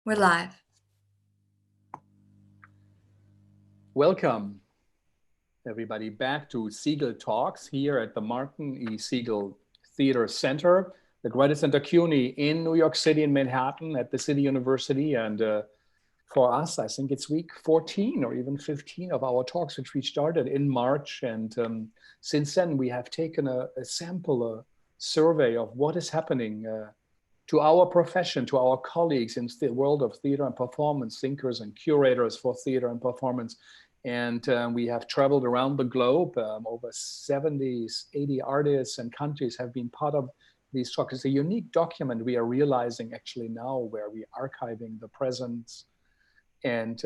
We're live. Welcome, everybody, back to Segal Talks here at the Martin E. Segal Theater Center, the Graduate Center CUNY in New York City in Manhattan at the City University. And for us, I think it's week 14 or even 15 of our talks, which we started in March. And since then, we have taken a sample, a survey of what is happening to our profession, to our colleagues in the world of theater and performance, thinkers and curators for theater and performance. And we have traveled around the globe. Over 70, 80 artists and countries have been part of these talks. It's a unique document we are realizing actually now, where we are archiving the presence, and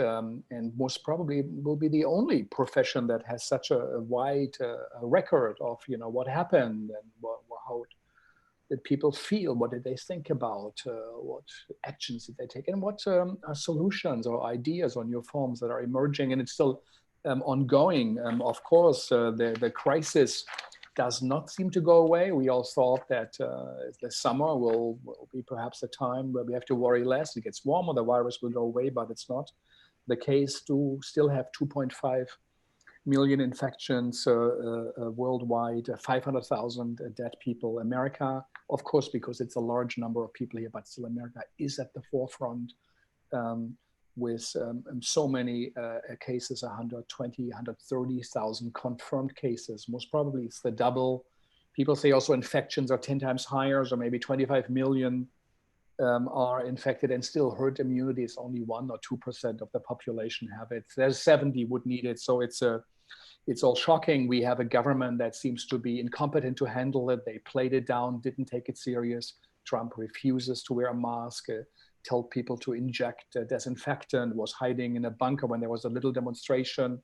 most probably will be the only profession that has such a wide record of what happened and how did people feel, what did they think about, what actions did they take, and what are solutions or ideas or new forms that are emerging. And it's still ongoing. Of course, the crisis does not seem to go away. We all thought that the summer will be perhaps a time where we have to worry less. It gets warmer, the virus will go away, but it's not the case. To still have 2.5 million infections worldwide, 500,000 dead people. America, of course, because it's a large number of people here, but still America is at the forefront with so many cases, 120, 130,000 confirmed cases. Most probably it's the double. People say also infections are 10 times higher, so maybe 25 million are infected, and still herd immunity is only 1 or 2% of the population have it. There's 70 would need it. So it's all shocking. We have a government that seems to be incompetent to handle it. They played it down, didn't take it serious. Trump refuses to wear a mask, told people to inject disinfectant, was hiding in a bunker when there was a little demonstration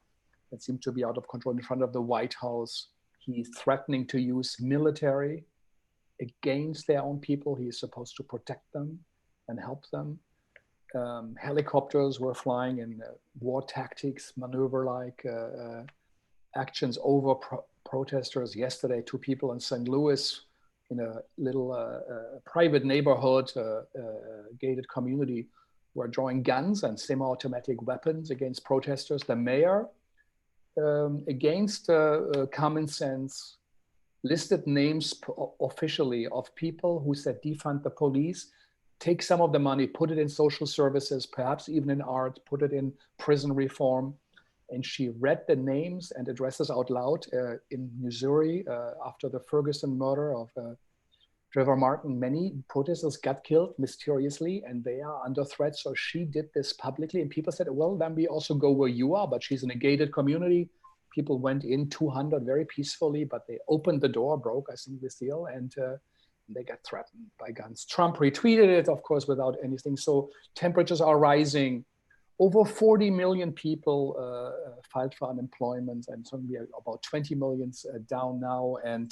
that seemed to be out of control in front of the White House. He's threatening to use military against their own people. He is supposed to protect them and help them. Helicopters were flying in war tactics, maneuver-like actions over protesters. Yesterday, 2 people in St. Louis in a little private neighborhood, gated community, were drawing guns and semi-automatic weapons against protesters. The mayor, against common sense, listed names officially of people who said defund the police, take some of the money, put it in social services, perhaps even in art, put it in prison reform. And she read the names and addresses out loud in Missouri after the Ferguson murder of Trayvon Martin. Many protesters got killed mysteriously and they are under threat. So she did this publicly, and people said, well, then we also go where you are, but she's in a gated community. People went in 200 very peacefully, but they opened the door, broke, I think, the seal, and they got threatened by guns. Trump retweeted it, of course, without anything. So temperatures are rising. Over 40 million people filed for unemployment, and so we are about 20 million down now. And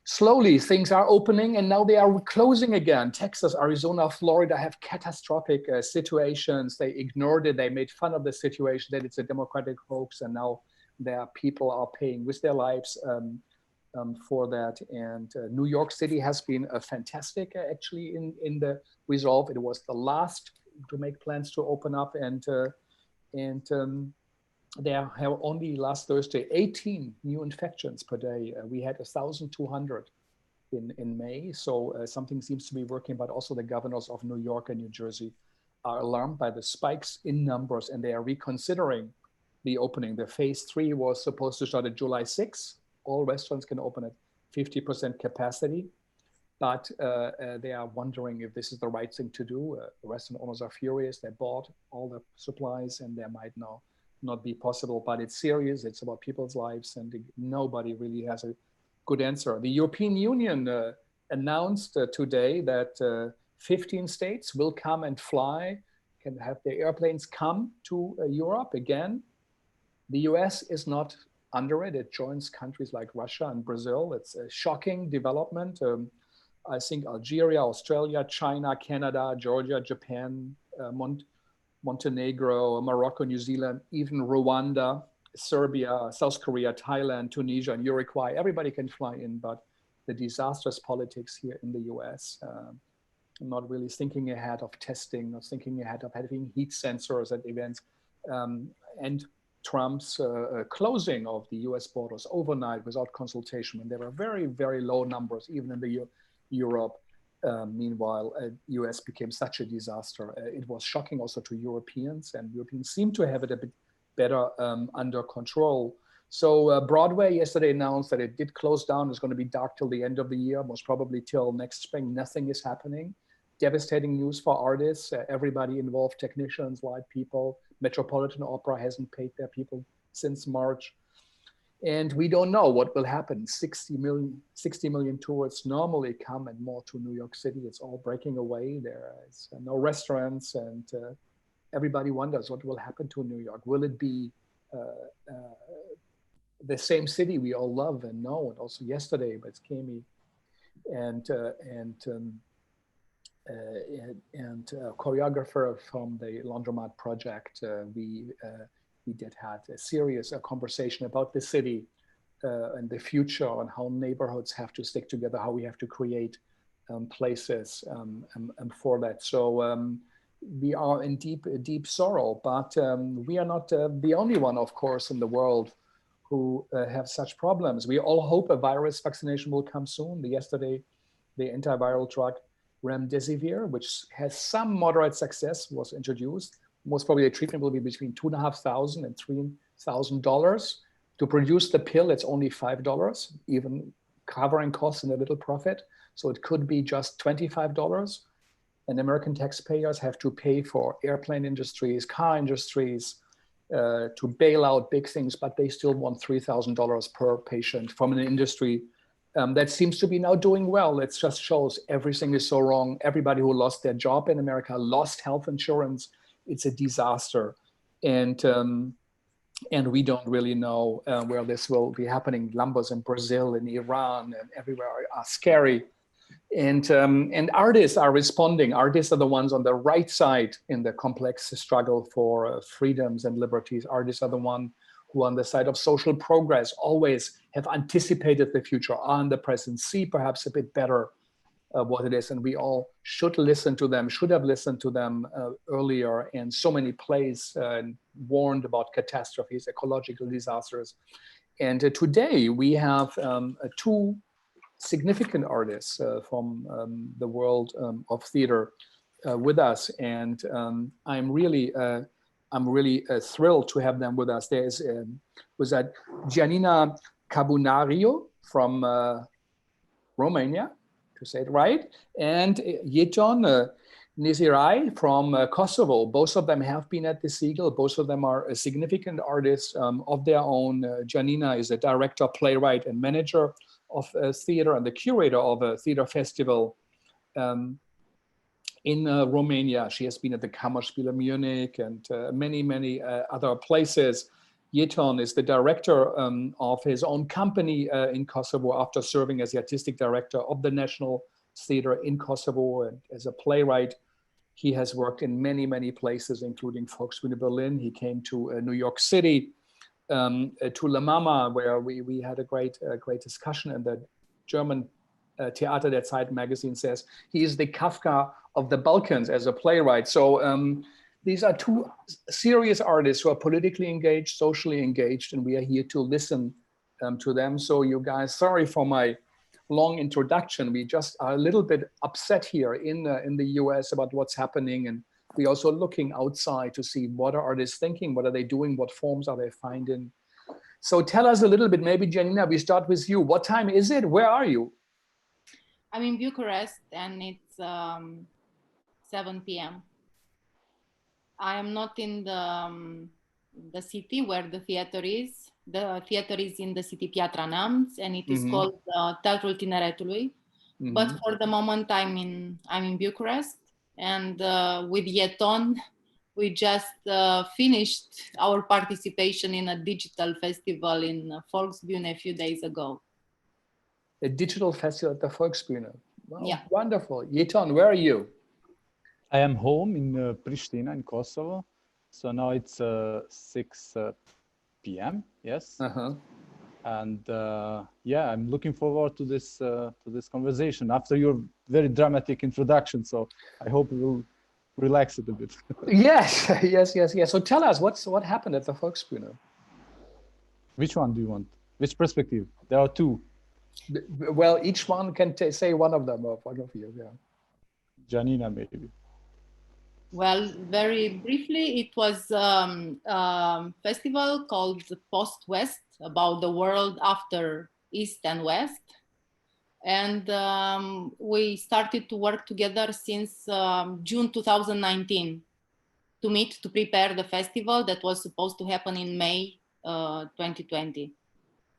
slowly things are opening, and now they are closing again. Texas, Arizona, Florida have catastrophic situations. They ignored it. They made fun of the situation, that it's a democratic hoax, and now their people are paying with their lives for that. And New York City has been fantastic, actually, in the resolve. It was the last to make plans to open up, and there have only last Thursday 18 new infections per day. We had 1,200 in May, so something seems to be working. But also the governors of New York and New Jersey are alarmed by the spikes in numbers, and they are reconsidering the opening. The phase 3 was supposed to start at July 6. All restaurants can open at 50% capacity. But they are wondering if this is the right thing to do. The restaurant owners are furious. They bought all the supplies, and there might now not be possible. But it's serious. It's about people's lives, and nobody really has a good answer. The European Union announced today that 15 states will come and fly, can have their airplanes come to Europe again. The US is not under it. It joins countries like Russia and Brazil. It's a shocking development. I think Algeria, Australia, China, Canada, Georgia, Japan, Montenegro, Morocco, New Zealand, even Rwanda, Serbia, South Korea, Thailand, Tunisia, and Uruguay. Everybody can fly in, but the disastrous politics here in the US not really thinking ahead of testing, not thinking ahead of having heat sensors at events, and Trump's closing of the US borders overnight without consultation, when there were very, very low numbers, even in the Europe. Meanwhile, US became such a disaster. It was shocking also to Europeans, and Europeans seem to have it a bit better under control. So Broadway yesterday announced that it did close down. It's going to be dark till the end of the year, most probably till next spring. Nothing is happening. Devastating news for artists. Everybody involved, technicians, light people. Metropolitan Opera hasn't paid their people since March. And we don't know what will happen. 60 million tourists normally come and more to New York City. It's all breaking away. There is no restaurants, and everybody wonders what will happen to New York. Will it be the same city we all love and know? And also yesterday, but it's Kami and choreographer from the Laundromat project, we did have a serious conversation about the city and the future, and how neighborhoods have to stick together, how we have to create places for that. So we are in deep sorrow, but we are not the only one, of course, in the world who have such problems. We all hope a virus vaccination will come soon. Yesterday, the antiviral drug remdesivir, which has some moderate success, was introduced. Most probably the treatment will be between $2,500 and $3,000. To produce the pill, it's only $5, even covering costs and a little profit. So it could be just $25. And American taxpayers have to pay for airplane industries, car industries, to bail out big things, but they still want $3,000 per patient from an industry that seems to be now doing well. It just shows everything is so wrong. Everybody who lost their job in America lost health insurance. It's a disaster. And we don't really know where this will be happening. Numbers in Brazil and Iran and everywhere are scary. And artists are responding. Artists are the ones on the right side in the complex struggle for freedoms and liberties. Artists are the ones who on the side of social progress always have anticipated the future, are in the present, see perhaps a bit better what it is. And we all should listen to them, should have listened to them earlier. And so many plays warned about catastrophes, ecological disasters. And today we have two significant artists from the world of theater with us, and I'm really thrilled to have them with us. There's was that Gianina Cărbunariu from Romania, to say it right, and Jeton Neziraj from Kosovo. Both of them have been at the Segal. Both of them are significant artists of their own. Gianina is a director, playwright, and manager of theater, and the curator of a theater festival in Romania. She has been at the Kammerspiele Munich and many other places. Jeton is the director of his own company in Kosovo after serving as the artistic director of the National Theater in Kosovo, and as a playwright. He has worked in many places, including Volksbühne Berlin. He came to New York City, to La Mama, where we had a great discussion. And the German Theater der Zeit magazine says he is the Kafka of the Balkans as a playwright. So these are two serious artists who are politically engaged, socially engaged, and we are here to listen to them. So you guys, sorry for my long introduction. We just are a little bit upset here in the US about what's happening, and we're also looking outside to see what are artists thinking, what are they doing, what forms are they finding. So tell us a little bit, maybe Gianina, we start with you. What time is it? Where are you? I'm in Bucharest, and it's 7 p.m. I am not in the city where the theater is. The theater is in the city Piatra Neamț, and it is called Teatrul Tineretului. But for the moment, I'm in Bucharest, and with Jeton, we just finished our participation in a digital festival in Volksbühne a few days ago. A digital festival at the Volksbühne. Wow, yeah. Wonderful. Jeton, where are you? I am home in Pristina in Kosovo. So now it's 6 p.m. Yes. And yeah, I'm looking forward to this conversation after your very dramatic introduction. So I hope we will relax it a bit. Yes, yes. So tell us what happened at the Volksbühne. Which one do you want? Which perspective? There are two. Well, each one can say one of them, or one of you. Yeah. Gianina, maybe. Well, very briefly, it was a festival called Post-West, about the world after East and West. And we started to work together since June 2019 to meet to prepare the festival that was supposed to happen in May 2020.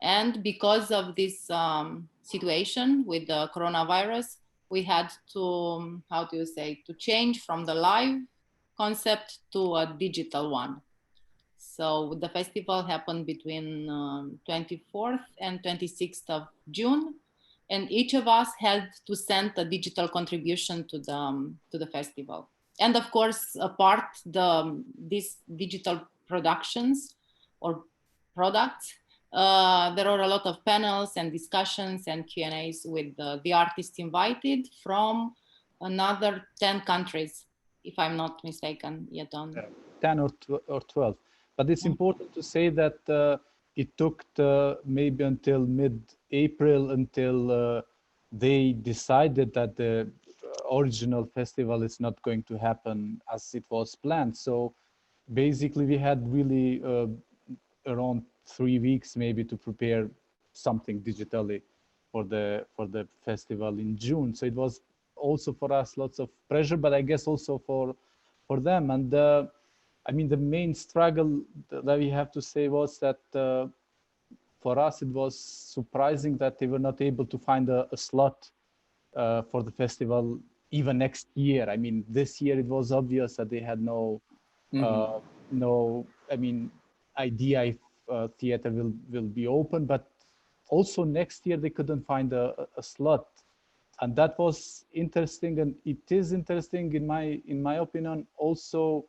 And because of this situation with the coronavirus, we had to, to change from the live concept to a digital one. So the festival happened between 24th and 26th of June, and each of us had to send a digital contribution to the festival. And of course, apart these digital productions or products, there are a lot of panels and discussions and Q&As with the artists invited from another 10 countries, if I'm not mistaken, Jeton. 10 or 12. But it's important to say that it took maybe until mid-April until they decided that the original festival is not going to happen as it was planned. So basically we had really around 3 weeks maybe to prepare something digitally for the festival in June. So it was also for us lots of pressure, but I guess also for them. And I mean, the main struggle that we have to say was that for us, it was surprising that they were not able to find a slot for the festival even next year. I mean, this year it was obvious that they had no idea if theater will be open, but also next year they couldn't find a slot. And that was interesting, and it is interesting in my opinion also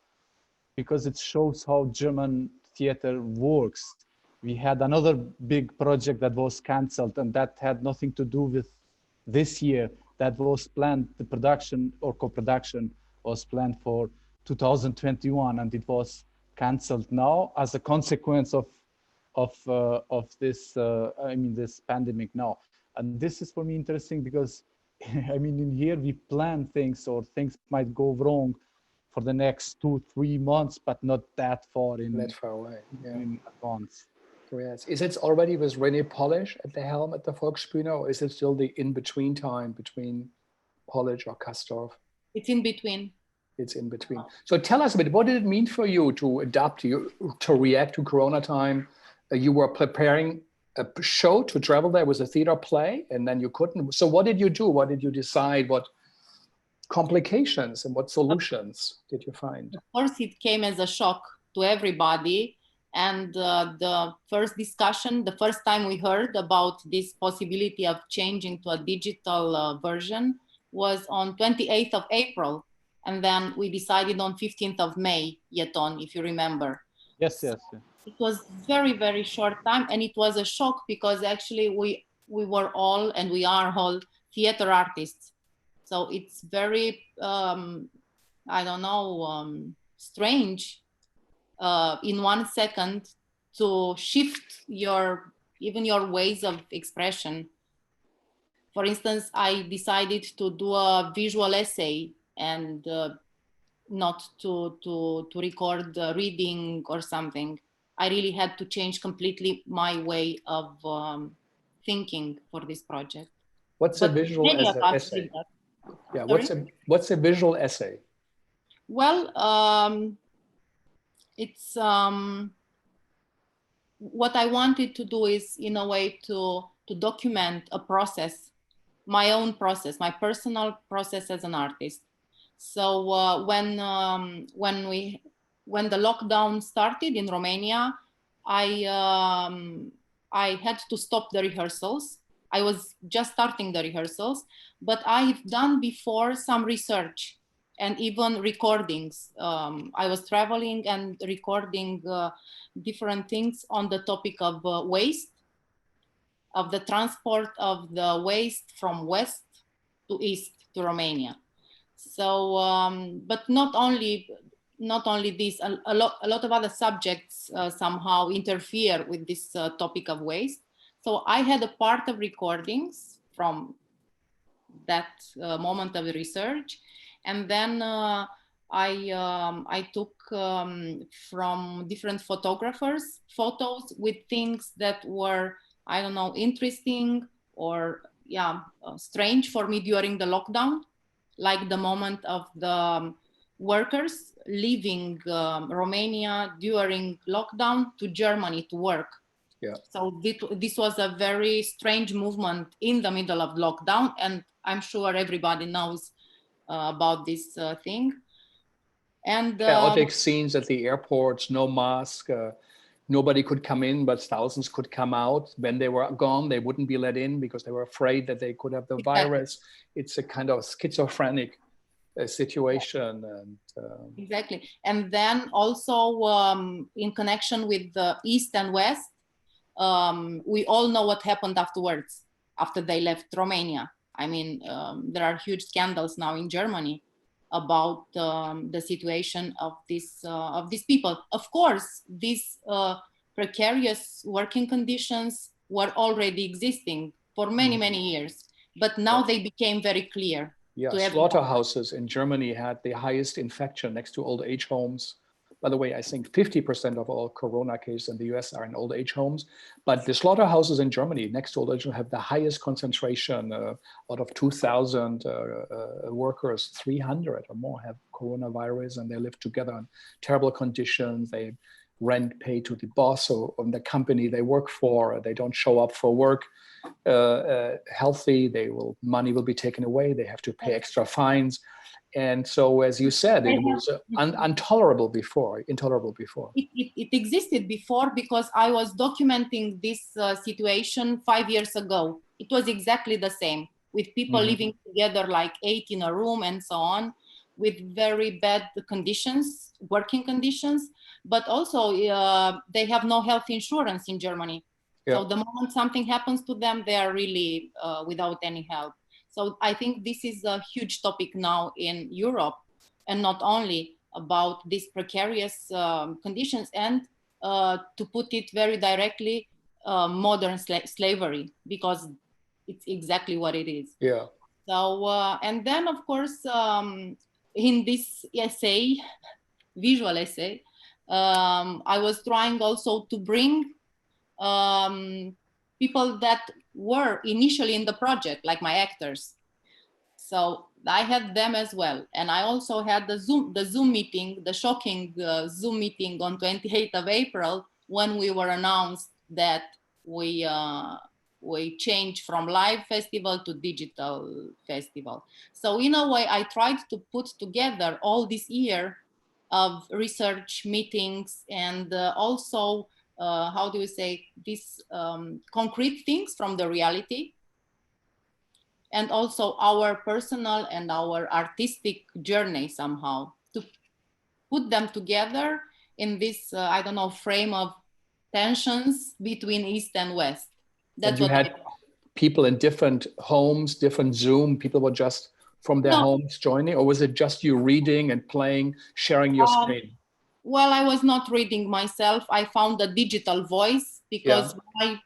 because it shows how German theater works. We had another big project that was cancelled, and that had nothing to do with this year. That was planned, the production or co-production was planned for 2021, and it was cancelled now as a consequence of this this pandemic now. And this is for me interesting because I mean, in here we plan things, or things might go wrong for the next 2-3 months, but not that far away. Yeah. In advance. Yes. Is it already with René Polish at the helm at the Volksbühne, or is it still the in-between time between Polish or Kastorf? It's in between. It's in between. So tell us a bit, what did it mean for you to adapt, to react to Corona time? You were preparing a show to travel there with a theater play, and then you couldn't. So what did you do? What did you decide? What complications and what solutions did you find? Of course, it came as a shock to everybody. And the first discussion, the first time we heard about this possibility of changing to a digital version was on 28th of April. And then we decided on 15th of May, Jeton, if you remember. Yes. It was very, very short time. And it was a shock because actually we were all, and we are all, theater artists. So it's very, strange in 1 second to shift even your ways of expression. For instance, I decided to do a visual essay and not to record reading or something. I really had to change completely my way of thinking for this project. What's a visual essay? Yeah, what's a visual essay? Well, it's what I wanted to do is, in a way, to document a process, my own process, my personal process as an artist. So when the lockdown started in Romania, I had to stop the rehearsals. I was just starting the rehearsals, but I've done before some research and even recordings. I was traveling and recording different things on the topic of waste of the transport of the waste from west to east to Romania. So, but not only this, a lot of other subjects somehow interfere with this topic of waste. So I had a part of recordings from that moment of research, and then I took from different photographers photos with things that were, I don't know, interesting or strange for me during the lockdown, like the moment of the workers leaving Romania during lockdown to Germany to work. Yeah. So this was a very strange movement in the middle of lockdown, and I'm sure everybody knows about this thing. And chaotic scenes at the airports, no mask, nobody could come in, but thousands could come out. When they were gone, they wouldn't be let in because they were afraid that they could have the virus. It's a kind of schizophrenic situation. And exactly. And then also in connection with the East and West, we all know what happened afterwards, after they left Romania. I mean, there are huge scandals now in Germany about the situation of these people. Of course, these precarious working conditions were already existing for many years, but now they became very clear. Yeah, slaughterhouses in Germany had the highest infection next to old age homes. By the way, I think 50% of all corona cases in the US are in old age homes. But the slaughterhouses in Germany next to old age homes have the highest concentration. Out of 2,000 workers, 300 or more have coronavirus, and they live together in terrible conditions. They rent paid to the boss or the company they work for. They don't show up for work healthy. Money will be taken away. They have to pay extra fines. And so, as you said, it was intolerable before. It existed before because I was documenting this situation 5 years ago. It was exactly the same, with people living together like 8 in a room and so on, with very bad conditions, working conditions, but also they have no health insurance in Germany. Yeah. So the moment something happens to them, they are really without any help. So I think this is a huge topic now in Europe, and not only about these precarious conditions, and to put it very directly, modern slavery, because it's exactly what it is. Yeah. So, and then of course, in this essay, visual essay, I was trying also to bring people that were initially in the project, like my actors. So I had them as well. And I also had the Zoom meeting, the shocking Zoom meeting on 28th of April, when we were announced that we changed from live festival to digital festival. So in a way, I tried to put together all this year of research meetings and also how do you say, these concrete things from the reality, and also our personal and our artistic journey somehow, to put them together in this, I don't know, frame of tensions between East and West. That's what you had people in different homes, different Zoom, people were just from their homes joining, or was it just you reading and playing, sharing your screen? Well, I was not reading myself. I found a digital voice because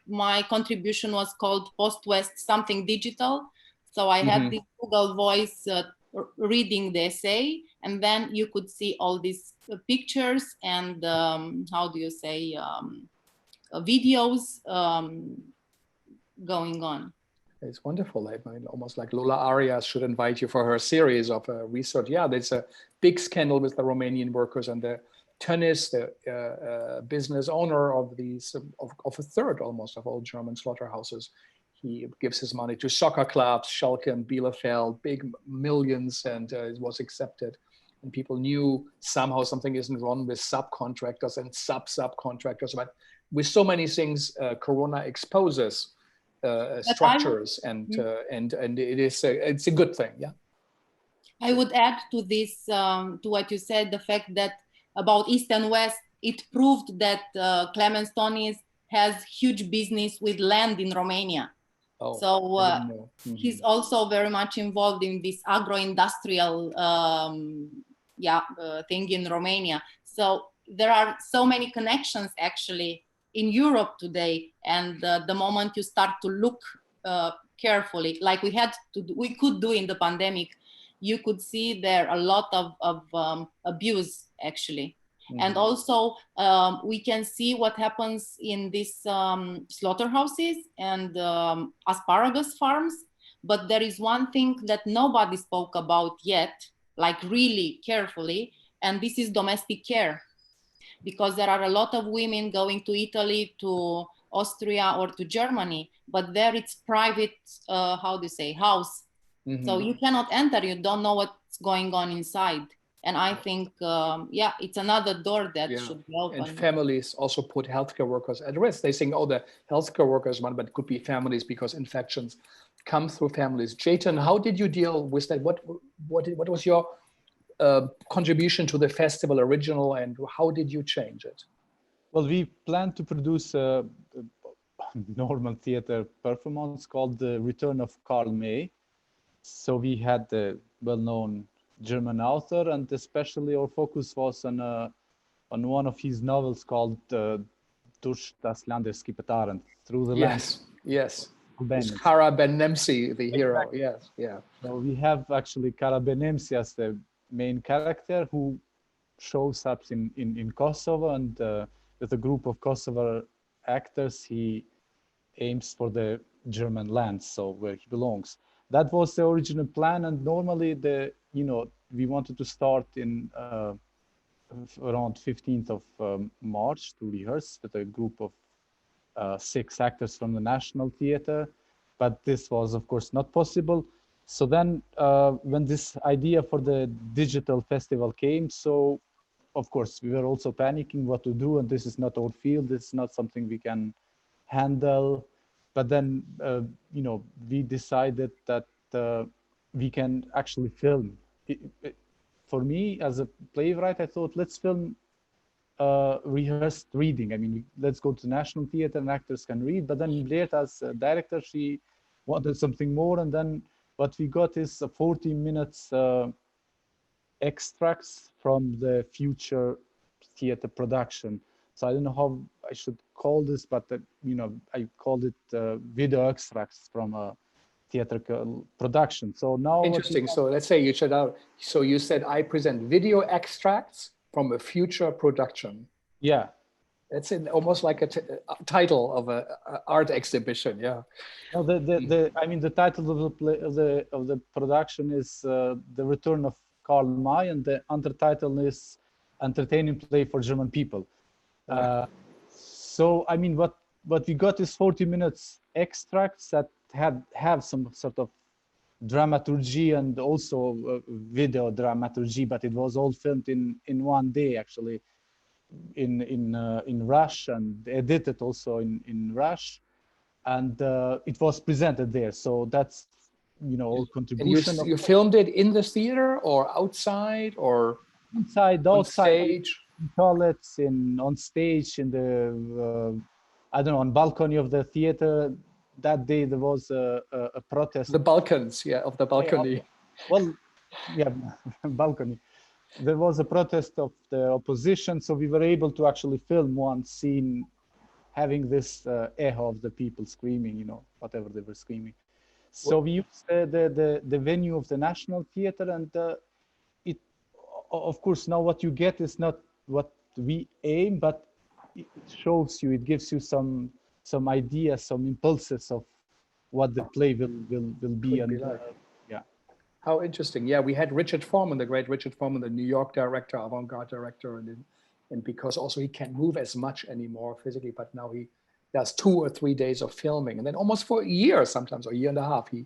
my contribution was called Post-West Something Digital. So I had this Google Voice reading the essay, and then you could see all these pictures and how do you say, videos going on. It's wonderful. I mean, almost like Lola Arias should invite you for her series of research. Yeah, there's a big scandal with the Romanian workers, and the Tönnies, the business owner of these, of a third almost of all German slaughterhouses. He gives his money to soccer clubs, Schalke and Bielefeld, big millions, and it was accepted. And people knew somehow something isn't wrong with subcontractors and subcontractors. But with so many things, Corona exposes structures, and it's a good thing. Yeah. I would add to this, to what you said, the fact that about East and West, it proved that Clemens Tönnies has huge business with land in Romania. Oh, so he's also very much involved in this agro-industrial thing in Romania. So there are so many connections actually in Europe today. And the moment you start to look carefully, like we could do in the pandemic, you could see there a lot of abuse actually. And also we can see what happens in these slaughterhouses and asparagus farms. But there is one thing that nobody spoke about yet, like really carefully, and this is domestic care. Because there are a lot of women going to Italy, to Austria, or to Germany, but there it's private, house. So you cannot enter, you don't know what's going on inside. And I think, it's another door that should be open. And families also put healthcare workers at risk. They think, oh, the healthcare workers one, but it could be families because infections come through families. Jeton, how did you deal with that? What was your contribution to the festival original, and how did you change it? Well, we planned to produce a normal theater performance called The Return of Karl May. So we had the well-known German author, and especially our focus was on one of his novels called Durch das Landesskipetaren, Through the Land. Yes. It's Kara Ben-Nemsi, the hero. Exactly. Yes, yeah. So we have actually Kara Ben-Nemsi as the main character who shows up in Kosovo, and with a group of Kosovo actors, he aims for the German lands, so where he belongs. That was the original plan, and normally we wanted to start in around 15th of March to rehearse with a group of 6 actors from the National Theater, but this was of course not possible. So then when this idea for the digital festival came, so of course we were also panicking what to do, and this is not our field, this is not something we can handle. But then, we decided that we can actually film. For me, as a playwright, I thought, let's film rehearsed reading. I mean, let's go to National Theater and actors can read. But then Lieta, as a director, she wanted something more. And then what we got is 40 minutes extracts from the future theater production. So I don't know how I should call this, but I called it video extracts from a theatrical production. So now interesting. So let's say you should out. So you said I present video extracts from a future production. Yeah, it's almost like a title of an art exhibition. Yeah. No, the title of the play, of the production is The Return of Karl May, and the undertitle is Entertaining Play for German People. So I mean, what we got is 40 minutes extracts that have some sort of dramaturgy and also video dramaturgy, but it was all filmed in one day actually, in Rush, and edited also in Rush, and it was presented there. So that's all contribution. And you filmed it in the theater or outside or inside, outside, stage? Toilets, on stage, in the on balcony of the theater. That day there was a protest. The balconies, of the balcony. Balcony. There was a protest of the opposition, so we were able to actually film one scene, having this echo of the people screaming, whatever they were screaming. So we used the venue of the National Theater, and it, of course, now what you get is not what we aim, but it shows you, it gives you some ideas, some impulses of what the play will be. And like. How interesting. Yeah, we had Richard Foreman, the great Richard Foreman, the New York director, avant-garde director, and because also he can't move as much anymore physically, but now he does 2 or 3 days of filming, and then almost for a year, sometimes, or a year and a half, he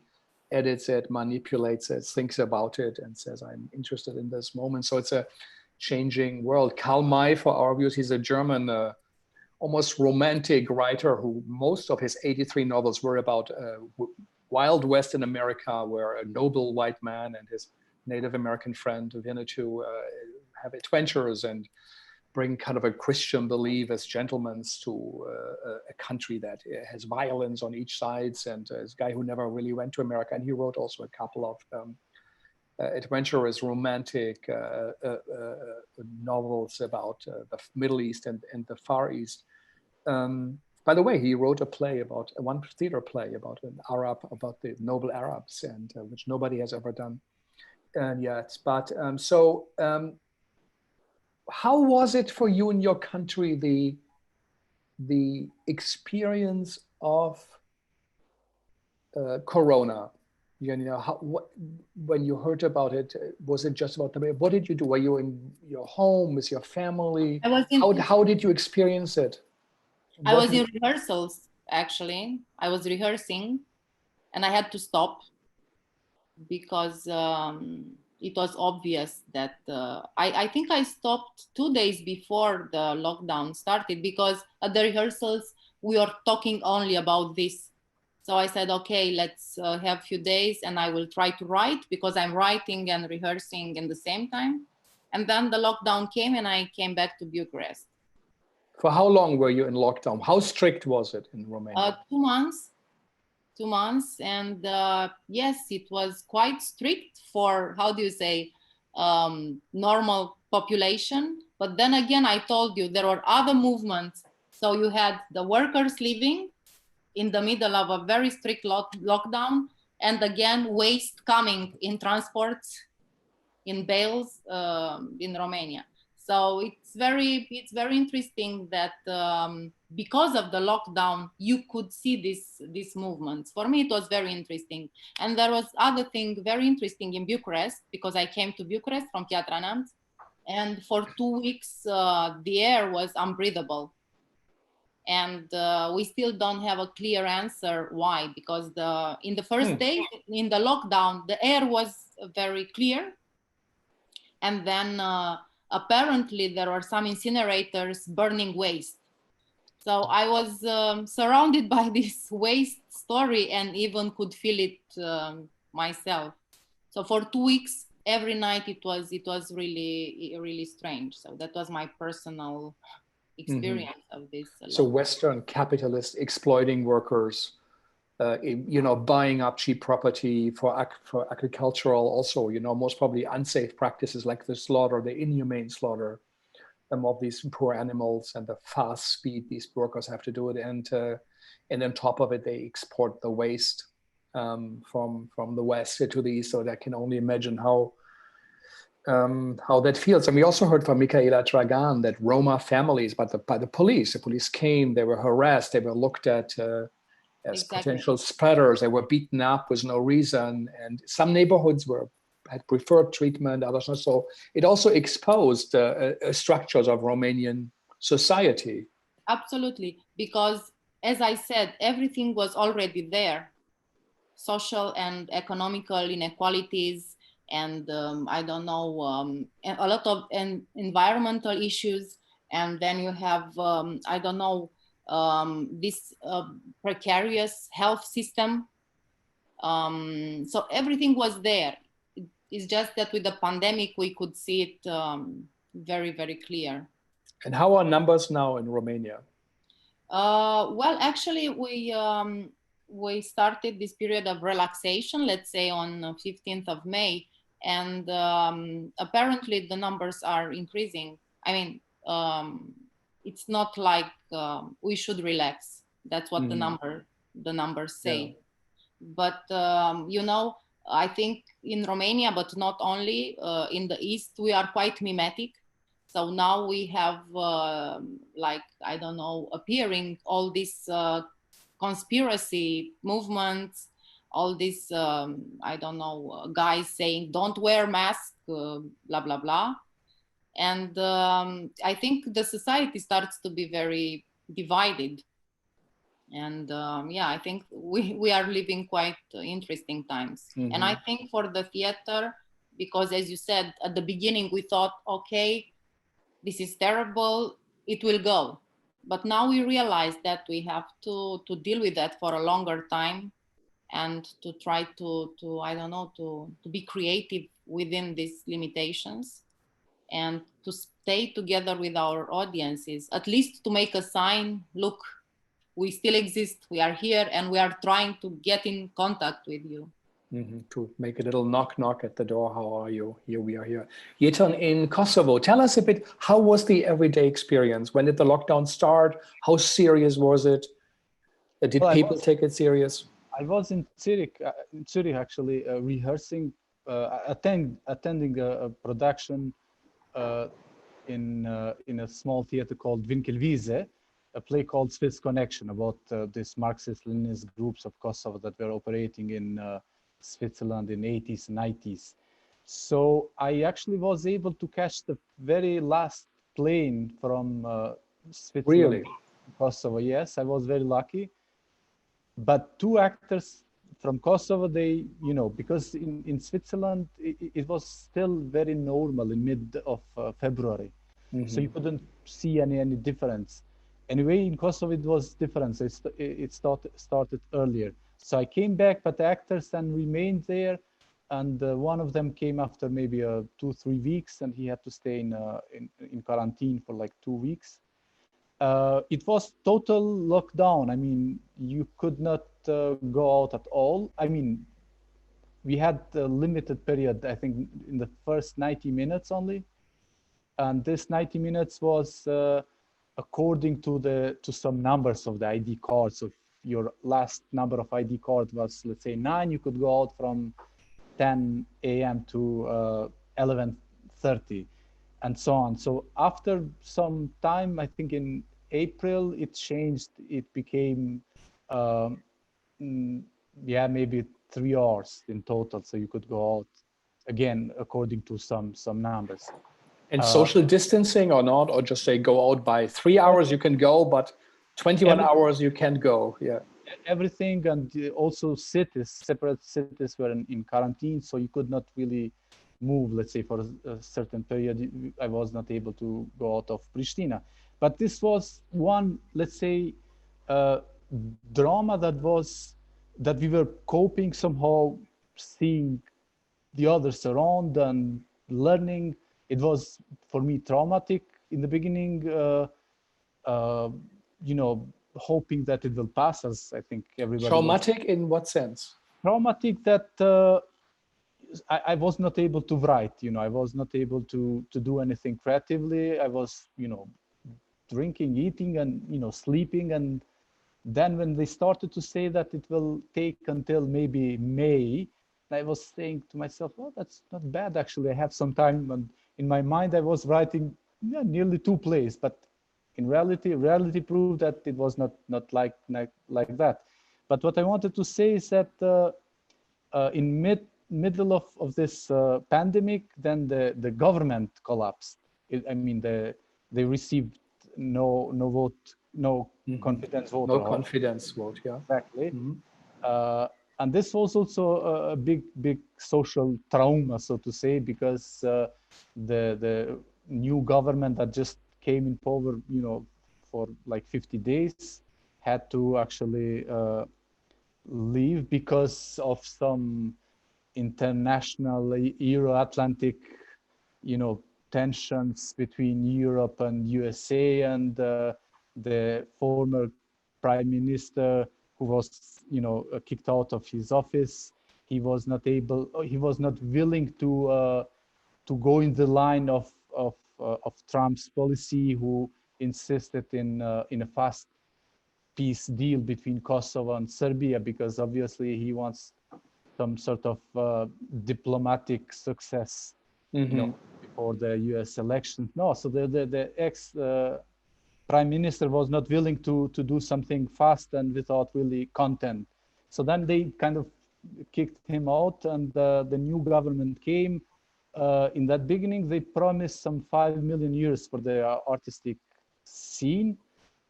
edits it, manipulates it, thinks about it, and says, I'm interested in this moment. So it's a changing world. Karl May, for our viewers, he's a German, almost romantic writer who most of his 83 novels were about Wild West in America, where a noble white man and his Native American friend wanted to have adventures and bring kind of a Christian belief as gentlemen to a country that has violence on each side, and is a guy who never really went to America. And he wrote also a couple of adventurous, romantic novels about the Middle East and the Far East. By the way, he wrote a play about one theater play about an Arab, about the noble Arabs, and which nobody has ever done yet. But how was it for you in your country, the experience of Corona? When you heard about it, was it just about what did you do? Were you in your home with your family? How did you experience it? I was in rehearsals, actually. I was rehearsing and I had to stop because it was obvious that I think I stopped 2 days before the lockdown started, because at the rehearsals we were talking only about this. So I said, okay, let's have a few days and I will try to write, because I'm writing and rehearsing in the same time. And then the lockdown came and I came back to Bucharest. For how long were you in lockdown? How strict was it in Romania? 2 months. 2 months. And yes, it was quite strict for, how do you say, normal population. But then again, I told you, there were other movements. So you had the workers living in the middle of a very strict lockdown. And again, waste coming in transports, in bales in Romania. So it's very interesting that because of the lockdown, you could see these movements. For me, it was very interesting. And there was other thing very interesting in Bucharest, because I came to Bucharest from Piatra Neamț, and for 2 weeks, the air was unbreathable. And we still don't have a clear answer why, because in the first day, in the lockdown, the air was very clear. And then apparently there were some incinerators burning waste. So I was surrounded by this waste story and even could feel it myself. So for 2 weeks, every night it was really strange. So that was my personal experience of this. So Western capitalists exploiting workers, buying up cheap property for agricultural, also, most probably unsafe practices like the slaughter, the inhumane slaughter of these poor animals, and the fast speed these workers have to do it. And on top of it, they export the waste from the West to the East. So I can only imagine how that feels. And we also heard from Michaela Dragan that Roma families, by the police came, they were harassed, they were looked at as potential spreaders. They were beaten up with no reason, and some neighborhoods had preferred treatment, others not. So it also exposed structures of Romanian society. Absolutely, because as I said, everything was already there. Social and economical inequalities, and I don't know, a lot of environmental issues, and then you have I don't know, this precarious health system. So everything was there. It's just that with the pandemic, we could see it very, very clear. And how are numbers now in Romania? Well, actually, we started this period of relaxation, let's say on 15th of May, and apparently the numbers are increasing. I mean, it's not like we should relax. That's what the numbers say. Yeah. But I think in Romania, but not only, in the East, we are quite mimetic. So now we have I don't know, appearing all these conspiracy movements, all these I don't know, guys saying don't wear mask, blah blah blah. And I think the society starts to be very divided. And I think we are living quite interesting times. And I think for the theater, because as you said at the beginning, we thought, okay, this is terrible, it will go. But now we realize that we have to deal with that for a longer time, and to try to I don't know, to be creative within these limitations. and to stay together with our audiences, at least to make a sign, look, we still exist, we are here, and we are trying to get in contact with you. To make a little knock knock at the door. How are you? Here we are here. Jeton, in Kosovo, tell us a bit, how was the everyday experience? When did the lockdown start? How serious was it? Did people take it serious? I was in Zurich actually, rehearsing, attending a production in a small theater called Winkelwiese, a play called Swiss Connection, about this Marxist-Leninist groups of Kosovo that were operating in Switzerland in 80s and 90s. So I actually was able to catch the very last plane from Switzerland. Really? To Kosovo. Yes, I was very lucky. But two actors from Kosovo, they, you know, because in Switzerland, it was still very normal in mid of February. So you couldn't see any difference. Anyway, in Kosovo, it was different. So it started earlier. So I came back, but the actors then remained there. And one of them came after maybe 2-3 weeks, and he had to stay in quarantine for like 2 weeks. It was total lockdown. I mean, you could not go out at all. I mean, we had a limited period, I think, in the first 90 minutes only. And this 90 minutes was according to some numbers of the ID card. So if your last number of ID card was, let's say, 9, you could go out from 10 a.m. to 11:30. And so on. So after some time, I think in April, it changed. It became, maybe 3 hours in total. So you could go out again, according to some numbers. And social distancing or not, or just say go out by 3 hours, you can go, but 21 hours you can't go. Yeah. Everything, and also separate cities were in quarantine. So you could not really move, let's say, for a certain period. I was not able to go out of Pristina. But this was one, let's say, drama that we were coping somehow, seeing the others around and learning. It was, for me, traumatic in the beginning, you know, hoping that it will pass, as I think everybody. Traumatic in what sense? Traumatic that I was not able to write, you know, I was not able to do anything creatively. I was, you know, drinking, eating, and, you know, sleeping. And then when they started to say that it will take until maybe May, I was saying to myself, well, that's not bad, actually. I have some time. And in my mind, I was writing nearly 2 plays, but in reality proved that it was not like that. But what I wanted to say is that in middle of this pandemic, then the government collapsed. I mean, they received no vote, no confidence vote. No confidence vote, yeah. Exactly. And this was also a big social trauma, so to say, because the new government that just came in power, you know, for like 50 days, had to actually leave because of some international Euro-Atlantic, you know, tensions between Europe and USA, and the former prime minister, who was, you know, kicked out of his office, he was not willing to go in the line of Trump's policy, who insisted in a fast peace deal between Kosovo and Serbia, because obviously he wants some sort of diplomatic success, you know, before the U.S. elections. No, so the ex prime minister was not willing to do something fast and without really content. So then they kind of kicked him out, and the new government came. In that beginning, they promised some 5 million euros for the artistic scene,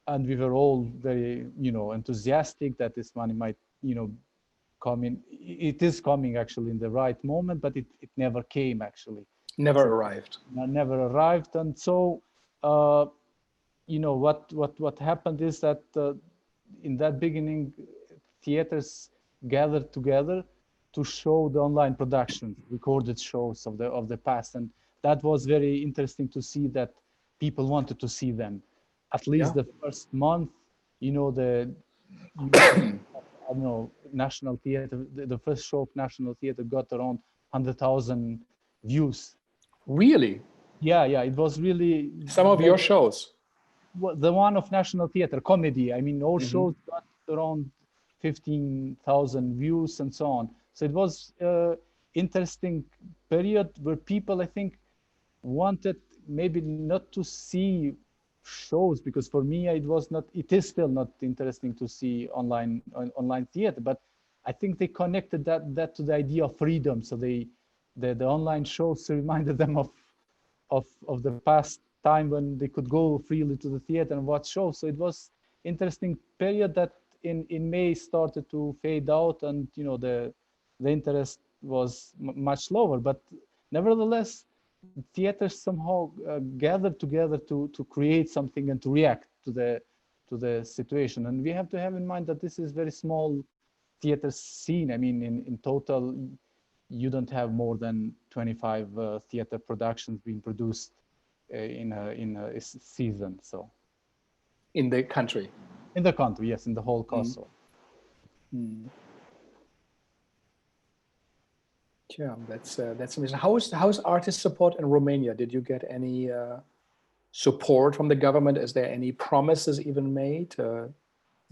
and we were all very, you know, enthusiastic that this money might, you know, come in. It is coming actually in the right moment, but it never came actually. Never arrived. Never arrived, and so you know what happened is that in that beginning, theaters gathered together to show the online productions, recorded shows of the past, and that was very interesting to see that people wanted to see them. At least the first month, you know, I don't know, National Theater, the first show of National Theater got around 100,000 views. Really? Yeah, it was really... Some of your shows? Well, the one of National Theater, comedy, I mean, all shows got around 15,000 views and so on. So it was interesting period where people, I think, wanted maybe not to see shows, because for me it is still not interesting to see online theater, but I think they connected that to the idea of freedom. So the online shows reminded them of the past time when they could go freely to the theater and watch shows. So it was interesting period that in May started to fade out, and you know the interest was much lower, but nevertheless theaters somehow gathered together to create something and to react to the situation. And we have to have in mind that this is very small theater scene. I mean, in total, you don't have more than 25 theater productions being produced in a season. So, in the country. In the country, yes, in the whole Kosovo. Yeah, that's amazing. How's artist support in Romania? Did you get any support from the government? Is there any promises even made?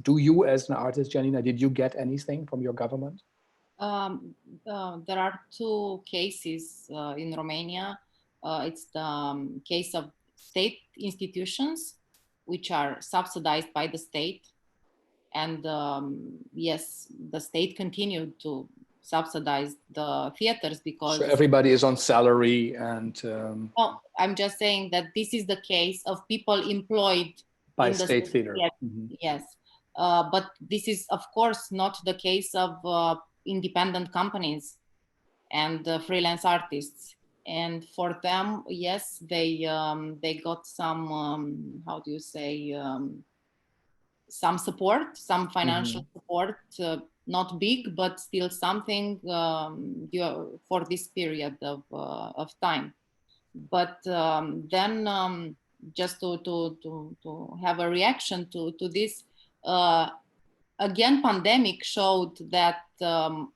Do you, as an artist, Gianina, did you get anything from your government? There are two cases in Romania. It's the case of state institutions, which are subsidized by the state. And yes, the state continued to subsidize the theaters because... So everybody is on salary and... No, I'm just saying that this is the case of people employed by in state theater. Yes. But this is, of course, not the case of independent companies and freelance artists. And for them, yes, they got some, how do you say, some support, some financial support, not big, but still something for this period of time. But then just to have a reaction to this, again, pandemic showed that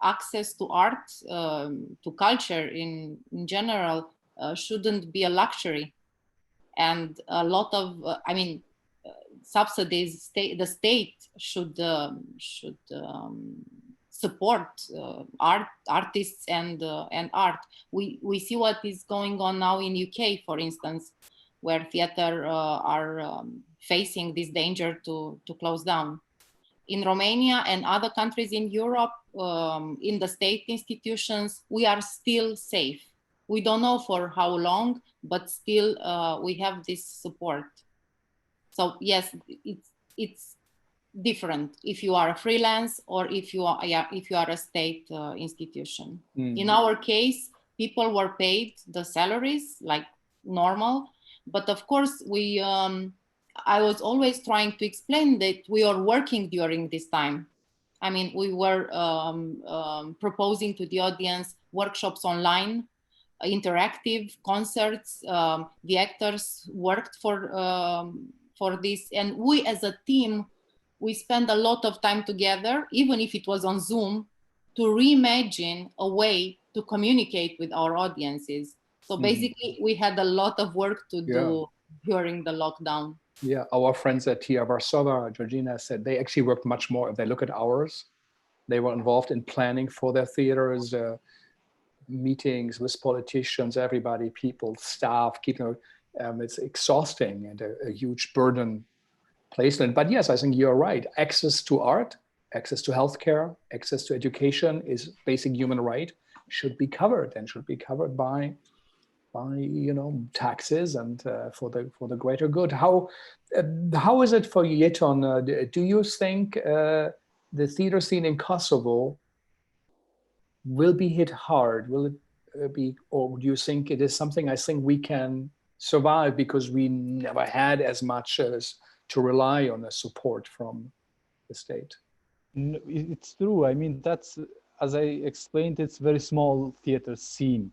access to art, to culture in general, shouldn't be a luxury. And a lot of, I mean, subsidies, the state should support artists and art. We see what is going on now in UK, for instance, where theater are facing this danger to close down. In Romania and other countries in Europe, in the state institutions, we are still safe. We don't know for how long, but still we have this support. So yes, it's different if you are a freelance or if you are a state institution. In our case, people were paid the salaries like normal, but of course I was always trying to explain that we are working during this time. I mean, we were proposing to the audience workshops online, interactive concerts. The actors worked for this, and we as a team, we spent a lot of time together, even if it was on Zoom, to reimagine a way to communicate with our audiences. So basically, we had a lot of work to do during the lockdown. Yeah, our friends at TIA Warsaw, Georgina, said they actually worked much more. If they look at ours, they were involved in planning for their theaters, meetings with politicians, everybody, people, staff, keeping it's exhausting and a huge burden placement. But yes, I think you're right. Access to art, access to healthcare, access to education is basic human right, should be covered and should be covered by taxes and for the greater good. How is it for Jeton? Do you think the theater scene in Kosovo will be hit hard? Will it be, or do you think it is something I think we can survive because we never had as much as to rely on the support from the state? No, it's true. I mean, that's, as I explained, it's very small theater scene.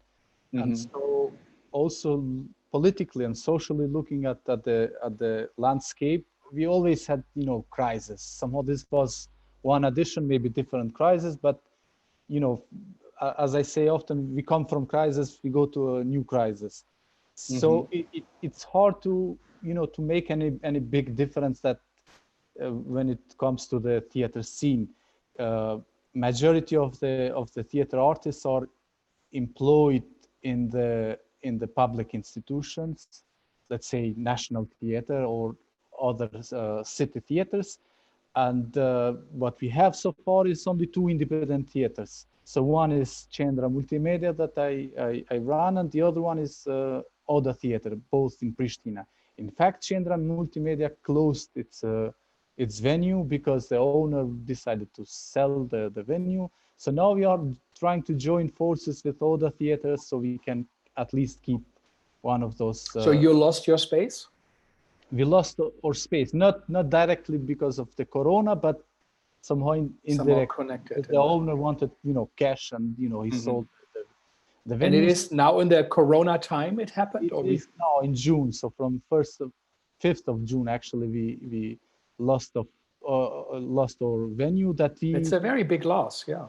And so also politically and socially looking at the landscape, we always had, you know, crisis. Somehow this was one addition, maybe different crisis, but, you know, as I say often, we come from crisis, we go to a new crisis. So it's hard to, you know, to make any big difference that when it comes to the theater scene. Majority of the theater artists are employed in the public institutions, let's say National Theater or other city theaters. And what we have so far is only 2 independent theaters. So one is Centro Multimedia that I run, and the other one is Odeon Theater, both in Pristina. In fact, Centro Multimedia closed its venue because the owner decided to sell the venue. So now we are trying to join forces with Odeon Theater so we can at least keep one of those. So you lost your space? We lost our space, not directly because of the corona, but somehow indirectly. Connected. The owner wanted, you know, cash, and, you know, he sold the venue. And it is now in the corona time it happened? It is now in June. So from 5th of June, actually, we lost our venue that we. It's a very big loss, yeah.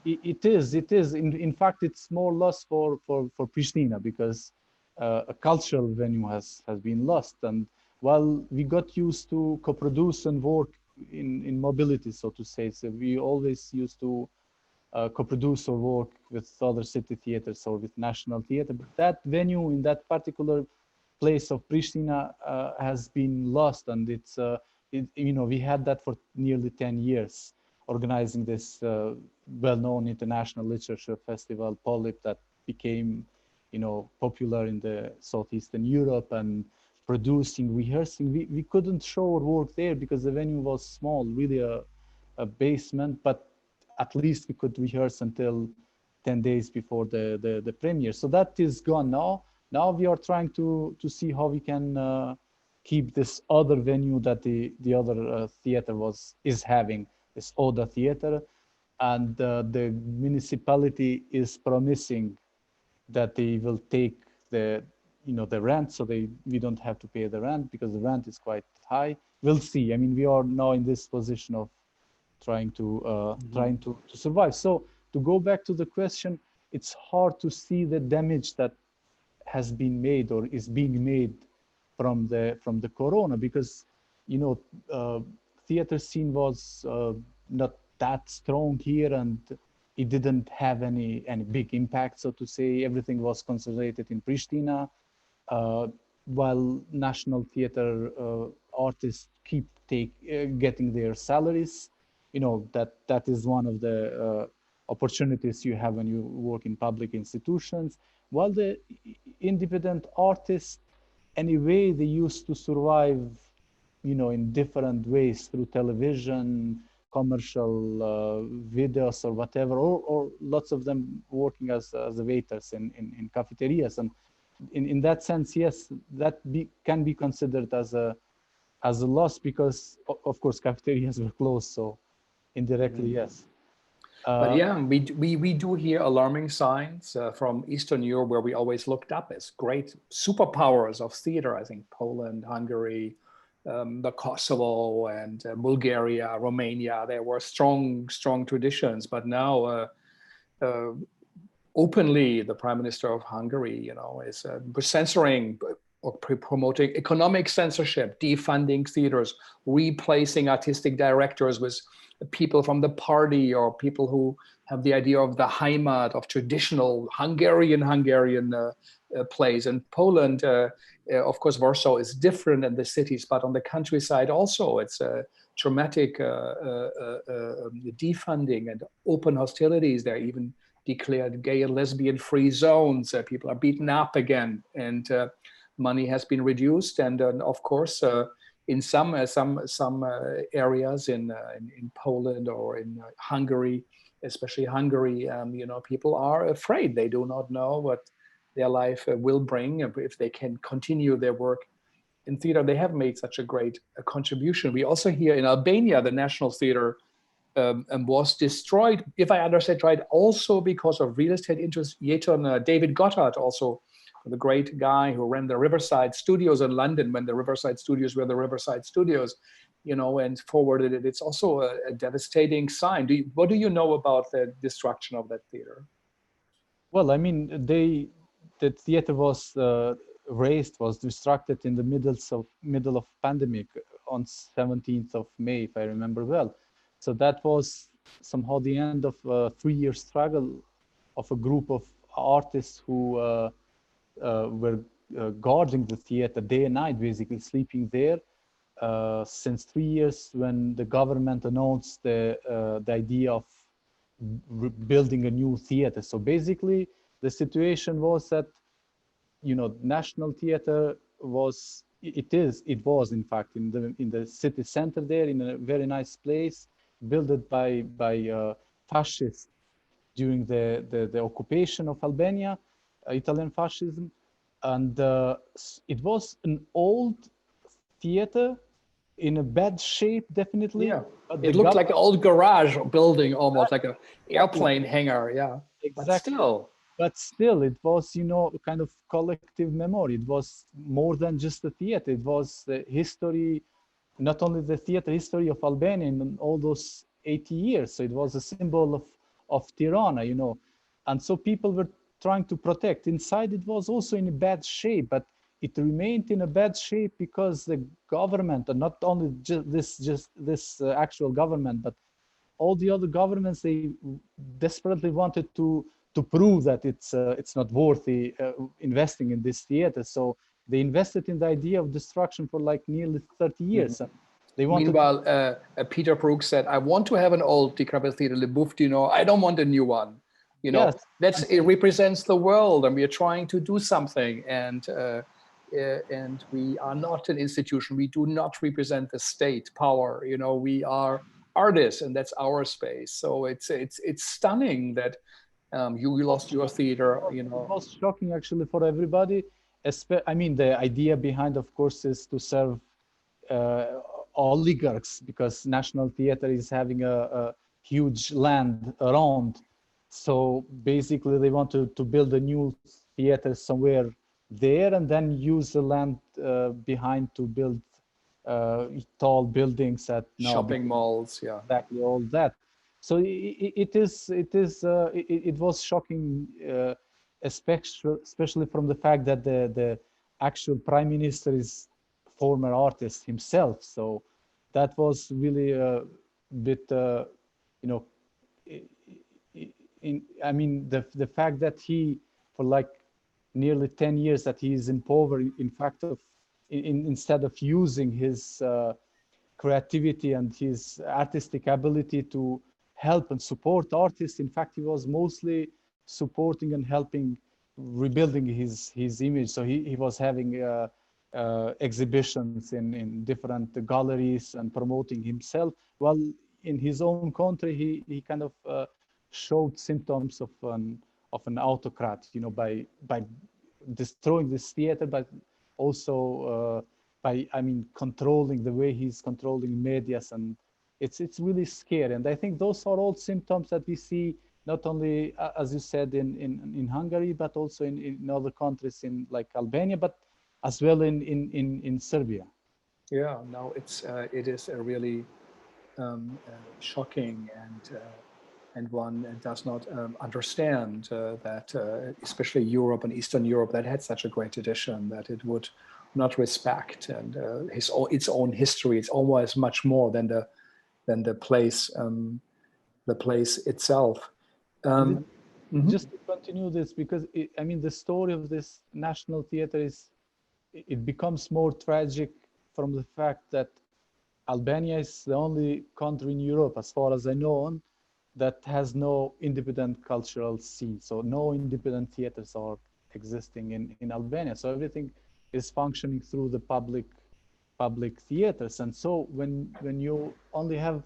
It is. In fact, it's more loss for Pristina because a cultural venue has been lost. And while we got used to co-produce and work in mobility, so to say, so we always used to co-produce or work with other city theaters or with National Theater. But that venue in that particular place of Pristina has been lost, and it's you know, we had that for nearly 10 years, organizing this well-known international literature festival, Polyp, that became, you know, popular in the Southeastern Europe, and producing, rehearsing. We couldn't show our work there because the venue was small, really a basement, but at least we could rehearse until 10 days before the premiere. So that is gone now. Now we are trying to see how we can keep this other venue that the other theater is having, this Odeon Theater, and the municipality is promising that they will take the rent, so we don't have to pay the rent because the rent is quite high. We'll see. I mean, we are now in this position of trying to survive. So to go back to the question, it's hard to see the damage that has been made or is being made from the corona, because, you know, theater scene was not that strong here, and it didn't have any big impact, so to say. Everything was concentrated in Pristina, while National Theater artists keep getting their salaries. You know, that is one of the opportunities you have when you work in public institutions. While the independent artists, anyway, they used to survive, you know, in different ways through television, commercial videos or whatever, or lots of them working as waiters in cafeterias. And in that sense, yes, that can be considered as a loss, because of course cafeterias were closed, so indirectly, yes. But yeah, we do hear alarming signs from Eastern Europe, where we always looked up as great superpowers of theater. I think Poland, Hungary, the Kosovo, and Bulgaria, Romania. There were strong traditions. But now, openly, the Prime Minister of Hungary, you know, is censoring or promoting economic censorship, defunding theaters, replacing artistic directors with people from the party or people who have the idea of the Heimat, of traditional Hungarian plays. And Poland, of course, Warsaw is different in the cities, but on the countryside also, it's a dramatic defunding and open hostilities. They're even declared gay and lesbian free zones. People are beaten up again, and money has been reduced. And of course, in some areas in Poland or in Hungary, especially Hungary, you know, people are afraid. They do not know what their life will bring if they can continue their work in theater. They have made such a great contribution. We also hear in Albania, the National Theater was destroyed, if I understand right, also because of real estate interest. Jeton, David Goddard also the great guy who ran the Riverside Studios in London when the Riverside Studios were the Riverside Studios, you know, and forwarded it. It's also a devastating sign. What do you know about the destruction of that theater? Well, I mean, the theater was was destructed in the middle of pandemic on 17th of May, if I remember well. So that was somehow the end of a 3-year struggle of a group of artists who were guarding the theater day and night, basically sleeping there since 3 years, when the government announced the idea of building a new theater. So basically, the situation was that, you know, National Theater was in fact in the city center there, in a very nice place, built by fascists during the occupation of Albania, Italian fascism, and it was an old theater in a bad shape, definitely. Yeah, it looked like an old garage building, almost like an airplane hangar. Yeah, exactly. But still, it was, you know, a kind of collective memory. It was more than just a theater. It was the history, not only the theater history of Albania in all those 80 years. So it was a symbol of Tirana, you know. And so people were trying to protect. Inside, it was also in a bad shape, but it remained in a bad shape because the government, and not only this actual government, but all the other governments, they desperately wanted to prove that it's not worthy investing in this theater. So they invested in the idea of destruction for like nearly 30 years. Mm-hmm. They wanted. Meanwhile, Peter Brook said, "I want to have an old decrepit theater, Le Bouffe, you know. I don't want a new one. You know, yes. It represents the world, and we are trying to do something. And we are not an institution. We do not represent the state power. You know, we are artists, and that's our space. So it's stunning that you lost your theater. You know, it was shocking actually for everybody. I mean, the idea behind, of course, is to serve oligarchs, because National Theater is having a huge land around. So basically, they wanted to build a new theater somewhere there, and then use the land behind to build tall buildings at shopping malls. Yeah, exactly, all that. So it was shocking, especially from the fact that the actual prime minister is former artist himself. So that was really a bit, you know, I mean, the fact that he, for like nearly 10 years, that he is in power, in fact, instead of using his creativity and his artistic ability to help and support artists, in fact, he was mostly supporting and helping rebuilding his image. So he was having exhibitions in different galleries and promoting himself. Well, in his own country, he kind of showed symptoms of an autocrat, you know, by destroying this theater, but also by, I mean, controlling the way he's controlling medias, and it's really scary. And I think those are all symptoms that we see not only, as you said, in Hungary, but also in other countries, in like Albania, but as well in Serbia. Yeah, no, it is a really shocking, and one does not understand that, especially Europe and Eastern Europe, that had such a great tradition, that it would not respect and its own history. It's almost much more than the place itself. Just to continue this, because I mean, the story of this National Theater it becomes more tragic from the fact that Albania is the only country in Europe, as far as I know, that has no independent cultural scene. So no independent theaters are existing in Albania. So everything is functioning through the public theaters. And so when you only have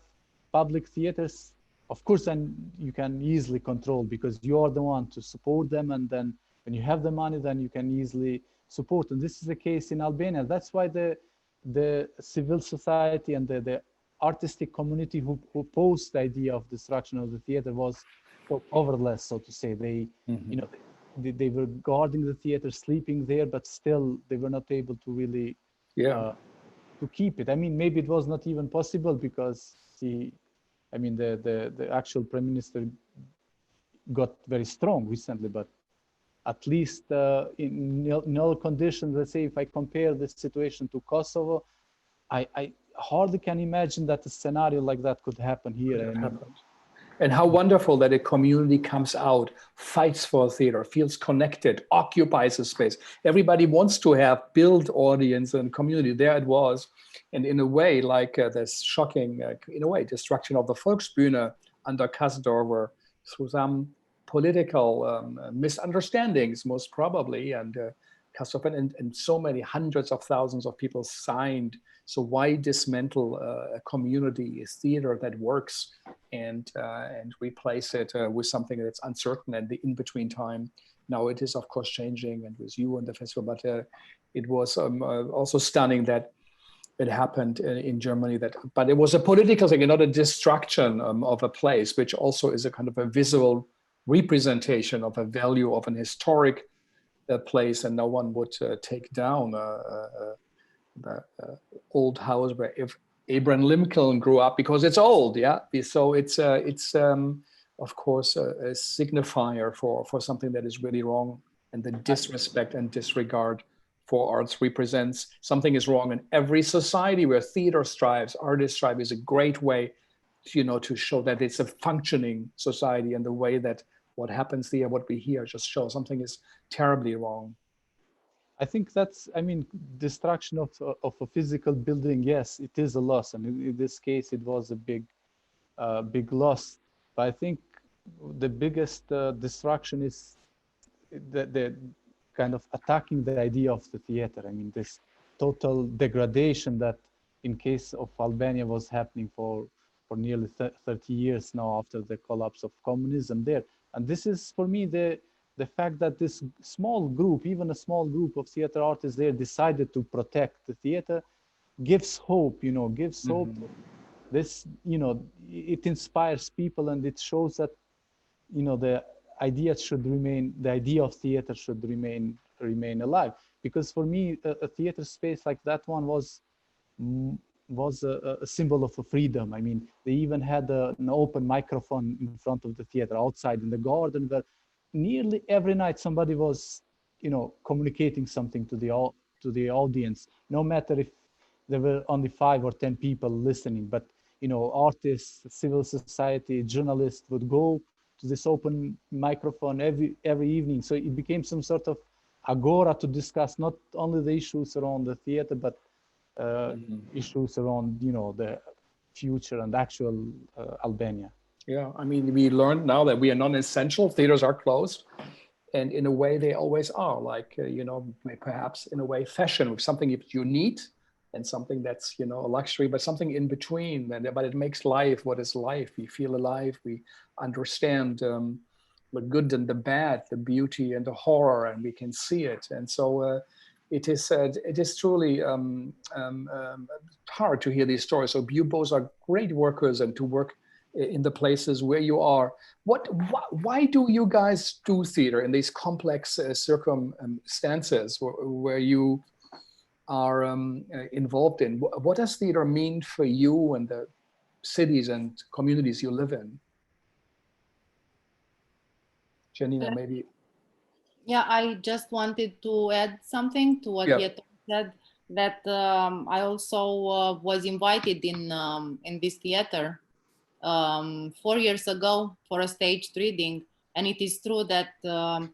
public theaters, of course, then you can easily control, because you are the one to support them. And then when you have the money, then you can easily support. And this is the case in Albania. That's why the civil society and the artistic community who opposed the idea of destruction of the theater was so powerless, so to say. They, you know, they were guarding the theater, sleeping there, but still they were not able to really to keep it. I mean, maybe it was not even possible because the actual prime minister got very strong recently, but at least in null conditions, let's say if I compare this situation to Kosovo, I hardly can imagine that a scenario like that could happen here. And how wonderful that a community comes out, fights for theater, feels connected, occupies a space. Everybody wants to build audience and community. There it was. And in a way, like this shocking, in a way, destruction of the Volksbühne under Kasdorfer through some political misunderstandings, most probably, and Kasdorfer and so many hundreds of thousands of people signed. So why dismantle a community, a theater that works, and replace it with something that's uncertain and the in-between time? Now it is, of course, changing, and with you and the festival, but it was also stunning that it happened in Germany. But it was a political thing and not a destruction of a place, which also is a kind of a visual representation of a value of an historic place, and no one would take down the old house where if Abraham Lincoln grew up, because it's old, yeah. So it's of course a signifier for something that is really wrong, and the disrespect and disregard for arts represents something is wrong in every society where theater strives, artists strive, is a great way, to show that it's a functioning society, and the way that what happens there, what we hear, just shows something is terribly wrong. I think that's, destruction of a physical building, yes, it is a loss. And in this case, it was a big loss. But I think the biggest destruction is the kind of attacking the idea of the theater. I mean, this total degradation that in case of Albania was happening for nearly 30 years now after the collapse of communism there. And this is, for me, the fact that this small group, even a small group of theater artists there, decided to protect the theater, gives hope, gives hope. This, it inspires people, and it shows that, the idea of theater should remain alive. Because for me, a theater space like that one was a symbol of a freedom. I mean, they even had an open microphone in front of the theater outside in the garden, where nearly every night somebody was, communicating something to the audience, no matter if there were only 5 or 10 people listening. But artists, civil society, journalists would go to this open microphone every evening. So it became some sort of agora to discuss not only the issues around the theater, but issues around the future and actual Albania. Yeah, I mean, we learned now that we are non-essential. Theaters are closed, and in a way they always are. Like perhaps in a way fashion, with something you need and something that's a luxury, but something in between. But it makes life what is life. We feel alive. We understand the good and the bad, the beauty and the horror, and we can see it. And so it is truly hard to hear these stories. So you both are great workers, and to work in the places where you are. Why do you guys do theater in these complex circumstances where you are involved in? What does theater mean for you and the cities and communities you live in? Gianina, maybe. Yeah, I just wanted to add something to what Jeton said, that I also was invited in this theater 4 years ago for a staged reading. And it is true that while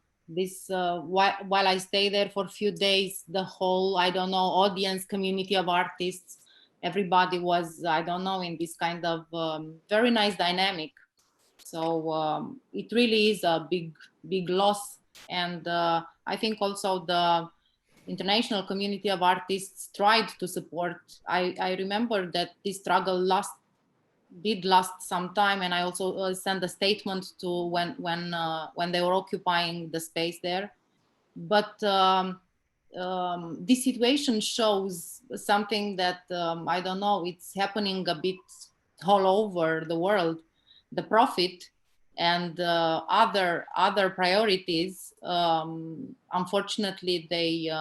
I stay there for a few days, the whole, audience, community of artists, everybody was, in this kind of very nice dynamic. So it really is a big loss. And I think also the international community of artists tried to support. I remember that this struggle did last some time, and I also sent a statement to when they were occupying the space there. But this situation shows something that it's happening a bit all over the world. The profit and other priorities, unfortunately, they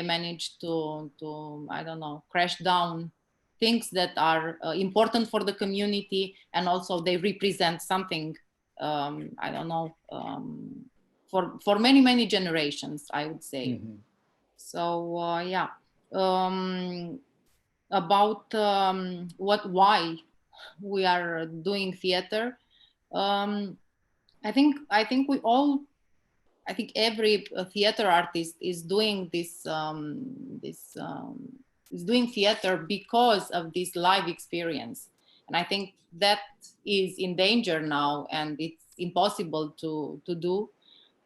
managed to I don't know, crash down things that are important for the community, and also they represent something, I don't know, for many generations, I would say. Mm-hmm. So yeah, about why we are doing theater. I think every theater artist is doing this is doing theater because of this live experience, and I think that is in danger now, and it's impossible to do.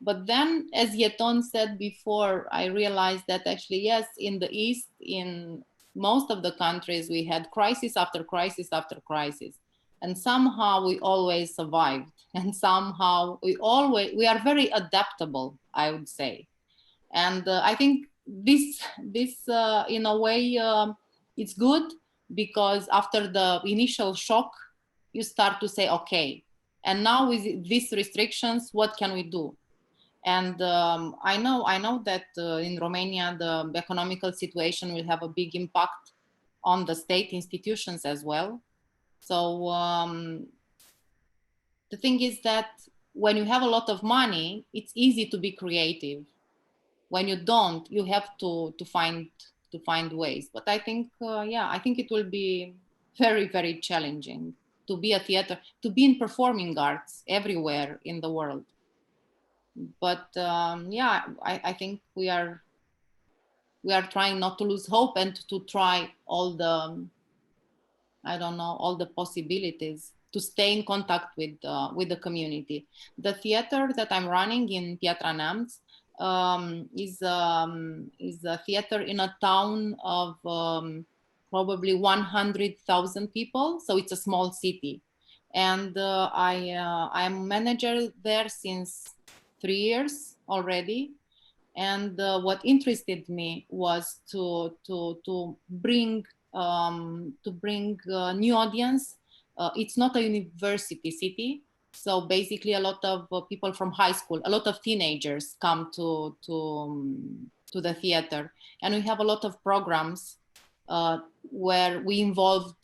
But then, as Jeton said before, I realized that actually, yes, in the East, in most of the countries, we had crisis after crisis after crisis. And somehow we always survived. And somehow we are very adaptable, I would say. And I think this in a way, it's good, because after the initial shock, you start to say, okay, and now with these restrictions, what can we do? And I know that in Romania, the economical situation will have a big impact on the state institutions as well. So the thing is that when you have a lot of money, it's easy to be creative. When you don't, you have to find ways. But I think, I think it will be very challenging to be a theater, to be in performing arts everywhere in the world. But I think we are trying not to lose hope, and to try all the, I don't know, all the possibilities to stay in contact with the community. The theater that I'm running in Piatra Neamț is a theater in a town of probably 100,000 people. So it's a small city, and I'm manager there since 3 years already. And what interested me was to bring new audience. It's not a university city, so basically a lot of people from high school, a lot of teenagers come to the theater, and we have a lot of programs where we involved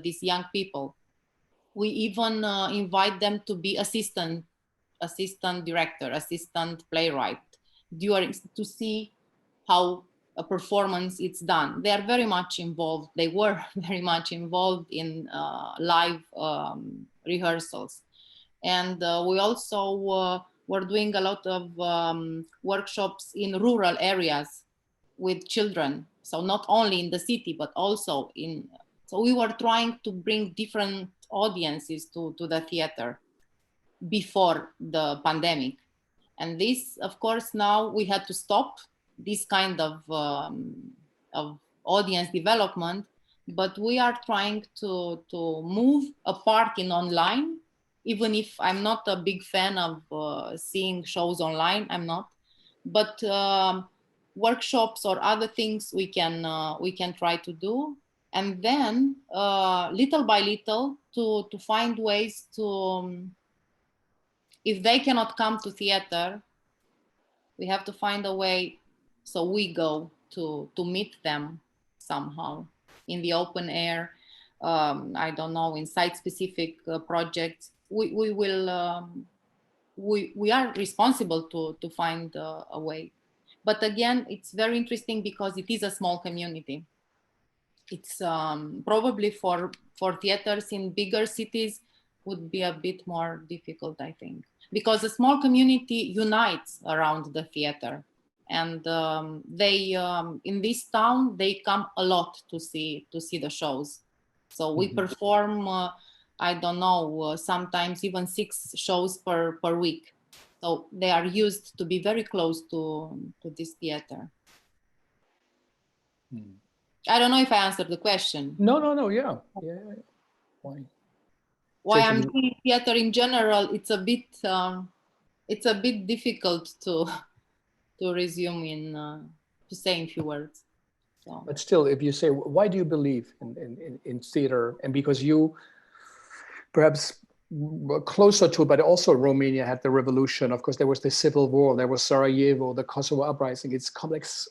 these young people. We even invite them to be assistant director, assistant playwright, to see how a performance is done. They are very much involved. They were very much involved in live rehearsals. And we also were doing a lot of workshops in rural areas with children. So not only in the city, but also so we were trying to bring different audiences to the theater before the pandemic. And this, of course, now we had to stop this kind of audience development, but we are trying to move a part in online, even if I'm not a big fan of seeing shows online, I'm not. But workshops or other things we can try to do. And then little by little to find ways to, if they cannot come to theater, we have to find a way. So we go to meet them somehow in the open air. I don't know, in site-specific projects. We are responsible to find a way. But again, it's very interesting because it is a small community. It's probably for theaters in bigger cities would be a bit more difficult, I think, because a small community unites around the theater. And they in this town, they come a lot to see the shows. So we perform, I don't know, sometimes even 6 shows per week. So they are used to be very close to this theater. I don't know if I answered the question. No, yeah. Why I'm doing theater in general, it's a bit difficult to resume to say in few words. So. But still, if you say, why do you believe in theater? And because you perhaps closer to, but also Romania had the revolution. Of course, there was the civil war, there was Sarajevo, the Kosovo uprising. It's complex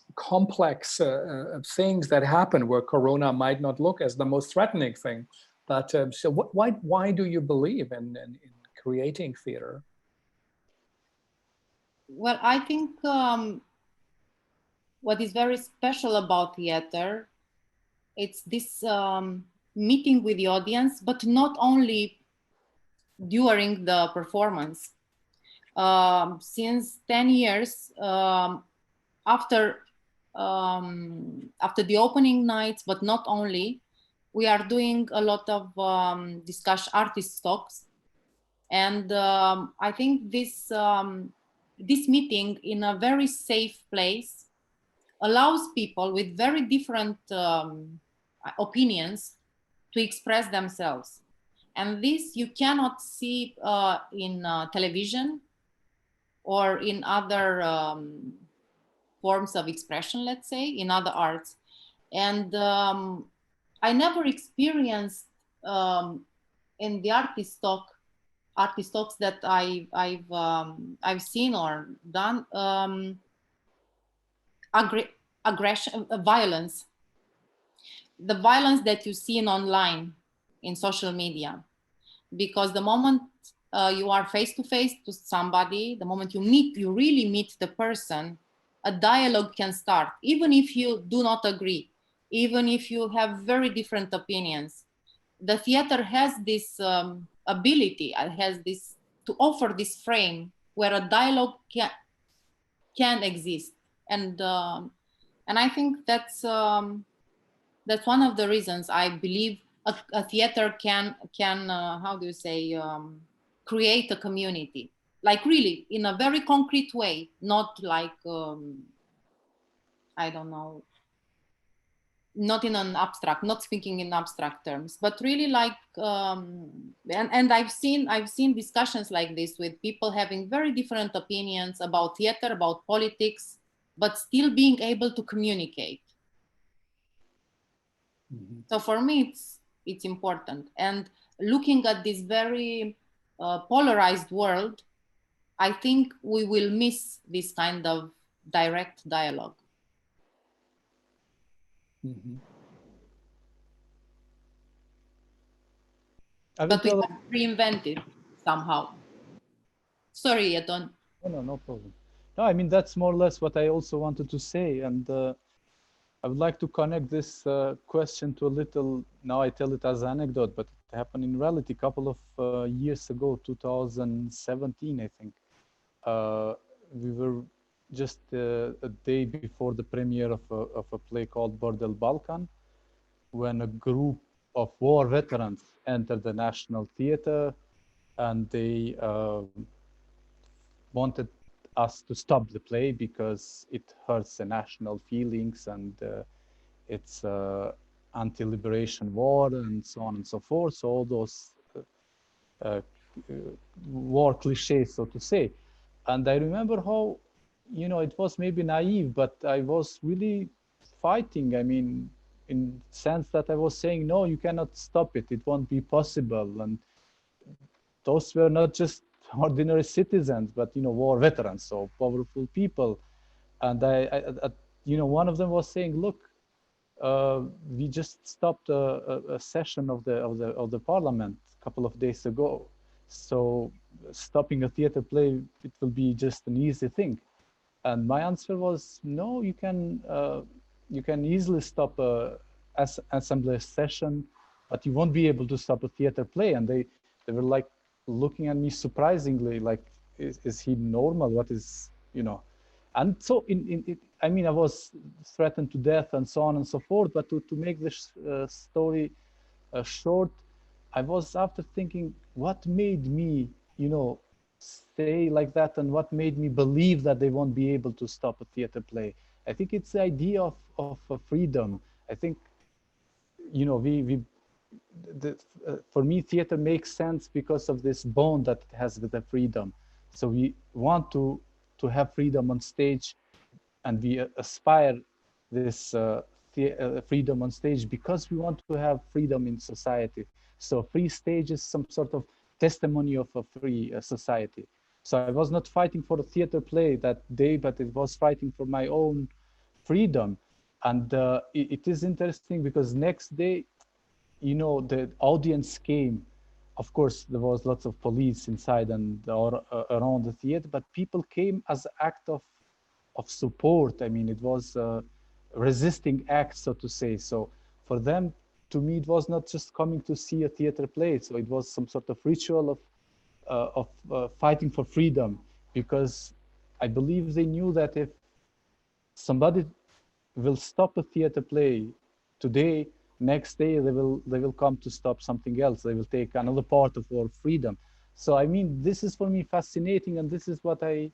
things that happen where Corona might not look as the most threatening thing. But so why do you believe in creating theater? Well, I think what is very special about theater, it's this meeting with the audience, but not only during the performance. Since 10 years after the opening nights, but not only, we are doing a lot of artist talks, and I think this meeting in a very safe place allows people with very different opinions to express themselves. And this you cannot see in television or in other forms of expression, let's say, in other arts. And I never experienced in the artist talks that I've seen or done aggression, violence. The violence that you see online in social media, because the moment you are face to face to somebody, the moment you really meet the person, a dialogue can start, even if you do not agree, even if you have very different opinions. The theater has this ability, has this to offer this frame where a dialogue can exist, and I think that's one of the reasons I believe a theater can how do you say, create a community, like really in a very concrete way, not like I don't know, not in an abstract, not speaking in abstract terms, but really like and I've seen discussions like this with people having very different opinions about theater, about politics, but still being able to communicate. Mm-hmm. So for me it's important. And looking at this very polarized world, I think we will miss this kind of direct dialogue. Mm-hmm. But we have to reinvent it somehow. Sorry, Jeton. No problem. No, I mean, that's more or less what I also wanted to say. And I would like to connect this question to a little, now I tell it as an anecdote, but it happened in reality a couple of years ago, 2017, I think. We were just a day before the premiere of a play called Bordel Balkan, when a group of war veterans entered the National Theater, and they wanted us to stop the play because it hurts the national feelings, and it's anti-liberation war and so on and so forth. So all those war cliches, so to say. And I remember how, you know, it was maybe naive, but I was really fighting. I mean, in the sense that I was saying, no, you cannot stop it. It won't be possible. And those were not just ordinary citizens, but, you know, war veterans, so powerful people. And I you know, one of them was saying, look, we just stopped a session of the parliament a couple of days ago. So stopping a theater play, it will be just an easy thing. And my answer was, no, you can easily stop a assembly session, but you won't be able to stop a theater play. And they were like looking at me surprisingly, like, is he normal? What is, you know? And so I mean, I was threatened to death and so on and so forth. But to make this story short, I was after thinking, what made me, you know, say like that, and what made me believe that they won't be able to stop a theater play? I think it's the idea of freedom. I think, you know, for me, theater makes sense because of this bond that it has with the freedom. So we want to have freedom on stage, and we aspire this freedom on stage because we want to have freedom in society. So free stage is some sort of testimony of a free society. So I was not fighting for a theater play that day, but it was fighting for my own freedom. And it is interesting because next day, you know, the audience came. Of course, there was lots of police inside and around the theater, but people came as an act of support. I mean, it was a resisting act, so to say. So for them, to me, it was not just coming to see a theater play. So it was some sort of ritual of fighting for freedom, because I believe they knew that if somebody will stop a theater play today, next day they will come to stop something else. They will take another part of our freedom. So I mean, this is for me fascinating, and this is what I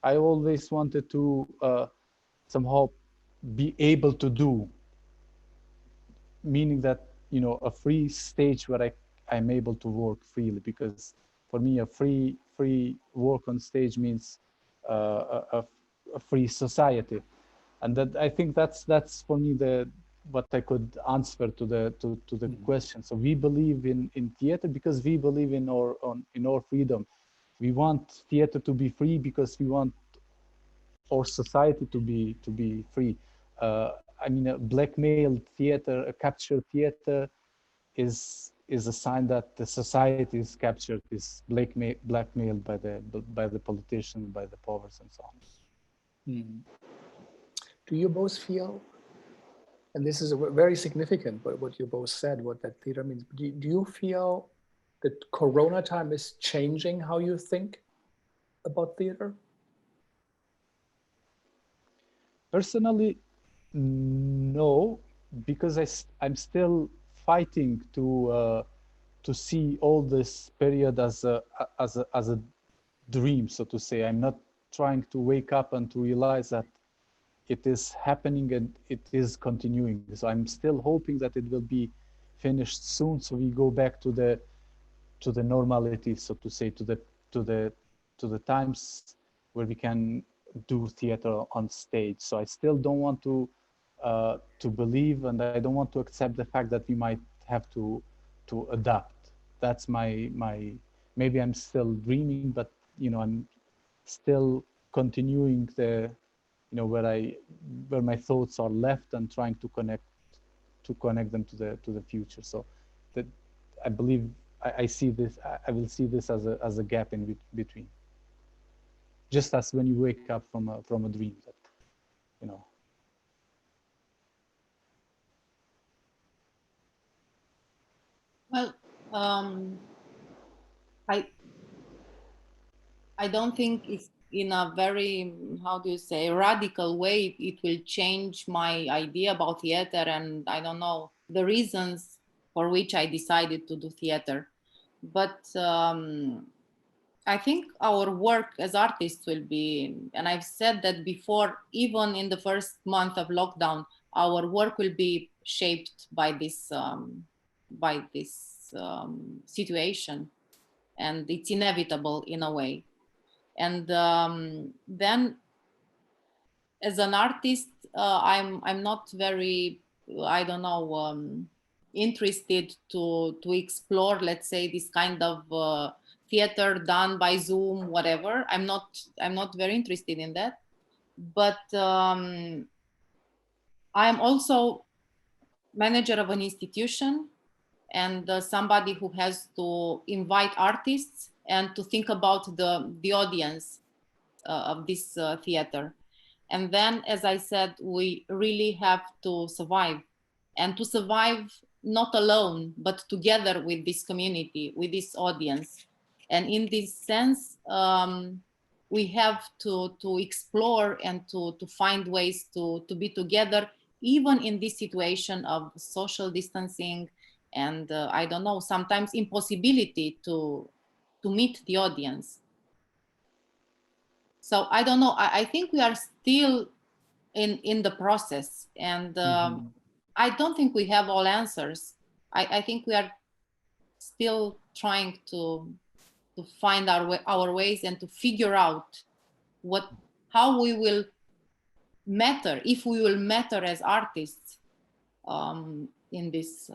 always wanted to somehow be able to do, meaning that, you know, a free stage where I'm able to work freely, because for me a free work on stage means a free society. And that, I think that's for me what I could answer to the question. So we believe in theater because we believe in our freedom. We want theater to be free because we want our society to be free. I mean, a blackmailed theater, a captured theater is a sign that the society is captured, is blackmailed by the politicians, by the powers, and so on. Do you both feel, and this is very significant, but what you both said, what that theater means, do you feel that Corona time is changing how you think about theater? Personally, no, because I'm still fighting to see all this period as a dream, so to say. I'm not trying to wake up and to realize that it is happening and it is continuing. So I'm still hoping that it will be finished soon, so we go back to the normality, so to say, to the times where we can do theater on stage. So I still don't want to believe, and I don't want to accept the fact that we might have to adapt. That's my maybe I'm still dreaming, but you know, I'm still continuing where my thoughts are left and trying to connect them to the future. So that I believe I see this. I will see this as a gap in between. Just as when you wake up from a dream, that, you know. Well, I don't think it's in a very, how do you say, radical way it will change my idea about theater, and I don't know the reasons for which I decided to do theater. But I think our work as artists will be, and I've said that before, even in the first month of lockdown, our work will be shaped by this situation, and it's inevitable in a way. And then, as an artist, I'm not very, I don't know, interested to explore, let's say, this kind of theater done by Zoom, whatever. I'm not very interested in that. But I'm also manager of an institution, and somebody who has to invite artists and to think about the audience of this theater. And then, as I said, we really have to survive, and to survive not alone, but together with this community, with this audience. And in this sense, we have to explore and to find ways to be together, even in this situation of social distancing and I don't know, sometimes impossibility to meet the audience. So I don't know, I think we are still in the process, and I don't think we have all answers. I think we are still trying to find our ways and to figure out how we will matter, if we will matter as artists in this.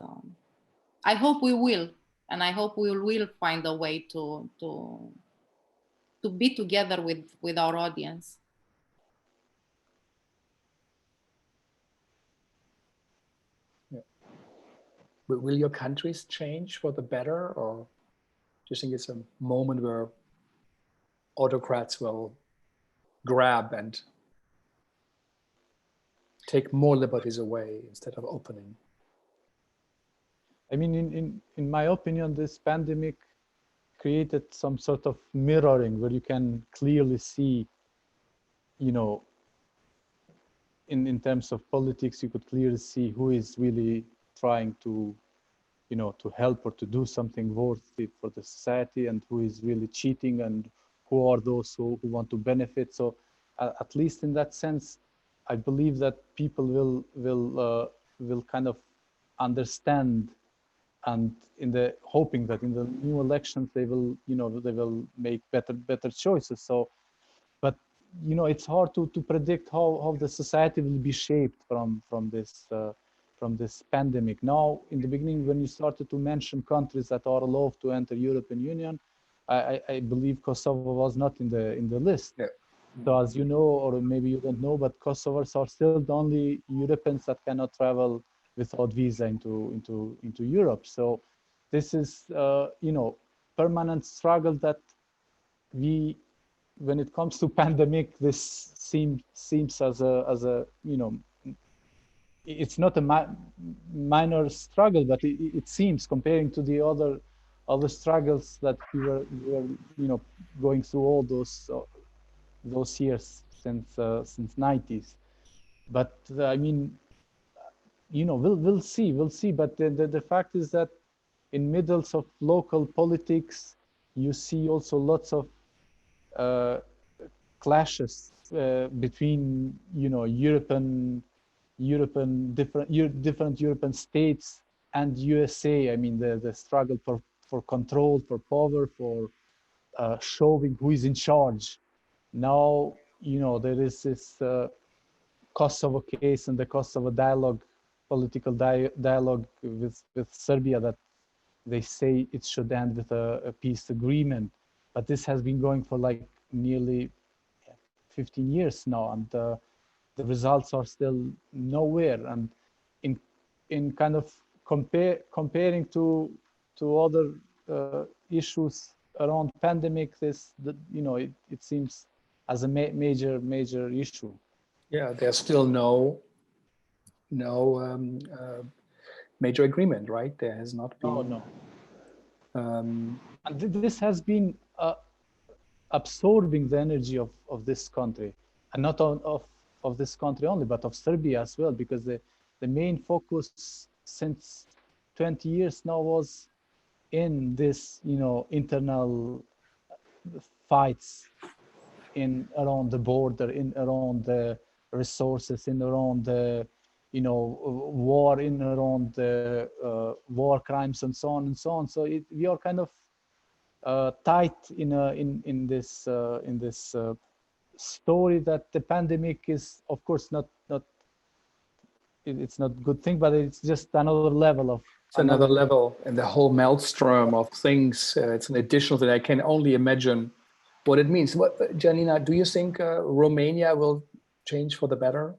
I hope we will. And I hope we will find a way to be together with our audience. Yeah. Will your countries change for the better, or do you think it's a moment where autocrats will grab and take more liberties away instead of opening? I mean, in my opinion, this pandemic created some sort of mirroring where you can clearly see, you know, in terms of politics, you could clearly see who is really trying to, you know, to help or to do something worth it for the society, and who is really cheating, and who are those who want to benefit. So at least in that sense, I believe that people will kind of understand, and hoping that in the new elections they will, you know, they will make better choices. So, but you know, it's hard to predict how the society will be shaped from this pandemic. Now, in the beginning, when you started to mention countries that are allowed to enter European Union, I believe Kosovo was not in the list. Yeah. So as you know, or maybe you don't know, but Kosovars are still the only Europeans that cannot travel without visa into Europe. So this is you know, permanent struggle that we, when it comes to pandemic, this seems as a you know, it's not a minor struggle, but it seems, comparing to the other struggles that we were you know, going through all those years since 90s. But I mean, you know, we'll see. But the fact is that in middles of local politics, you see also lots of clashes between, you know, different European states and USA. I mean, the struggle for control, for power, for showing who is in charge. Now, you know, there is this Kosovo case and the Kosovo dialogue, political dialogue with Serbia, that they say it should end with a peace agreement. But this has been going for like nearly 15 years now, and the results are still nowhere. And in kind of comparing to other issues around pandemic, you know, it seems as a major issue. Yeah, there's still no major agreement, right? There has not been. No. And this has been absorbing the energy of this country, and not of this country only, but of Serbia as well, because the main focus since 20 years now was in this, you know, internal fights around the border, around the resources, around the, you know, war, around the war crimes, and so on and so on. So we are kind of tight in this story that the pandemic is, of course, not it's not a good thing, but it's just another level of. It's another level, and the whole maelstrom of things. It's an additional thing. I can only imagine what it means. Gianina, do you think Romania will change for the better?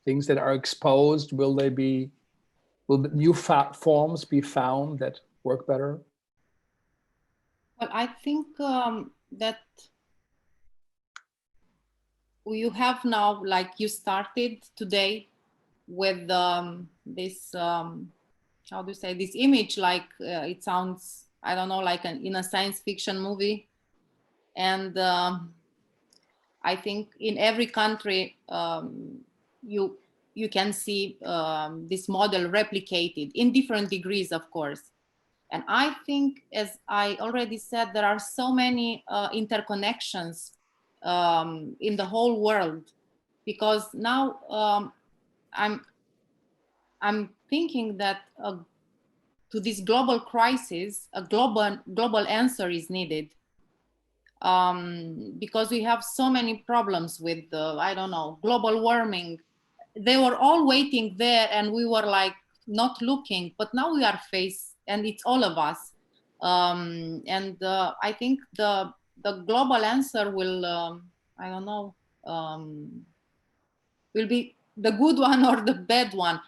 Things that are exposed, will new forms be found that work better? Well, I think that you have now, like you started today with this, how do you say, this image, like it sounds, I don't know, like in a science fiction movie. And I think in every country, you can see this model replicated in different degrees, of course. And I think, as I already said, there are so many interconnections in the whole world, because now I'm thinking that to this global crisis, a global answer is needed, because we have so many problems with I don't know, global warming. They were all waiting there, and we were like not looking, but now we are faced and it's all of us. And I think the global answer will, I don't know, will be the good one or the bad one.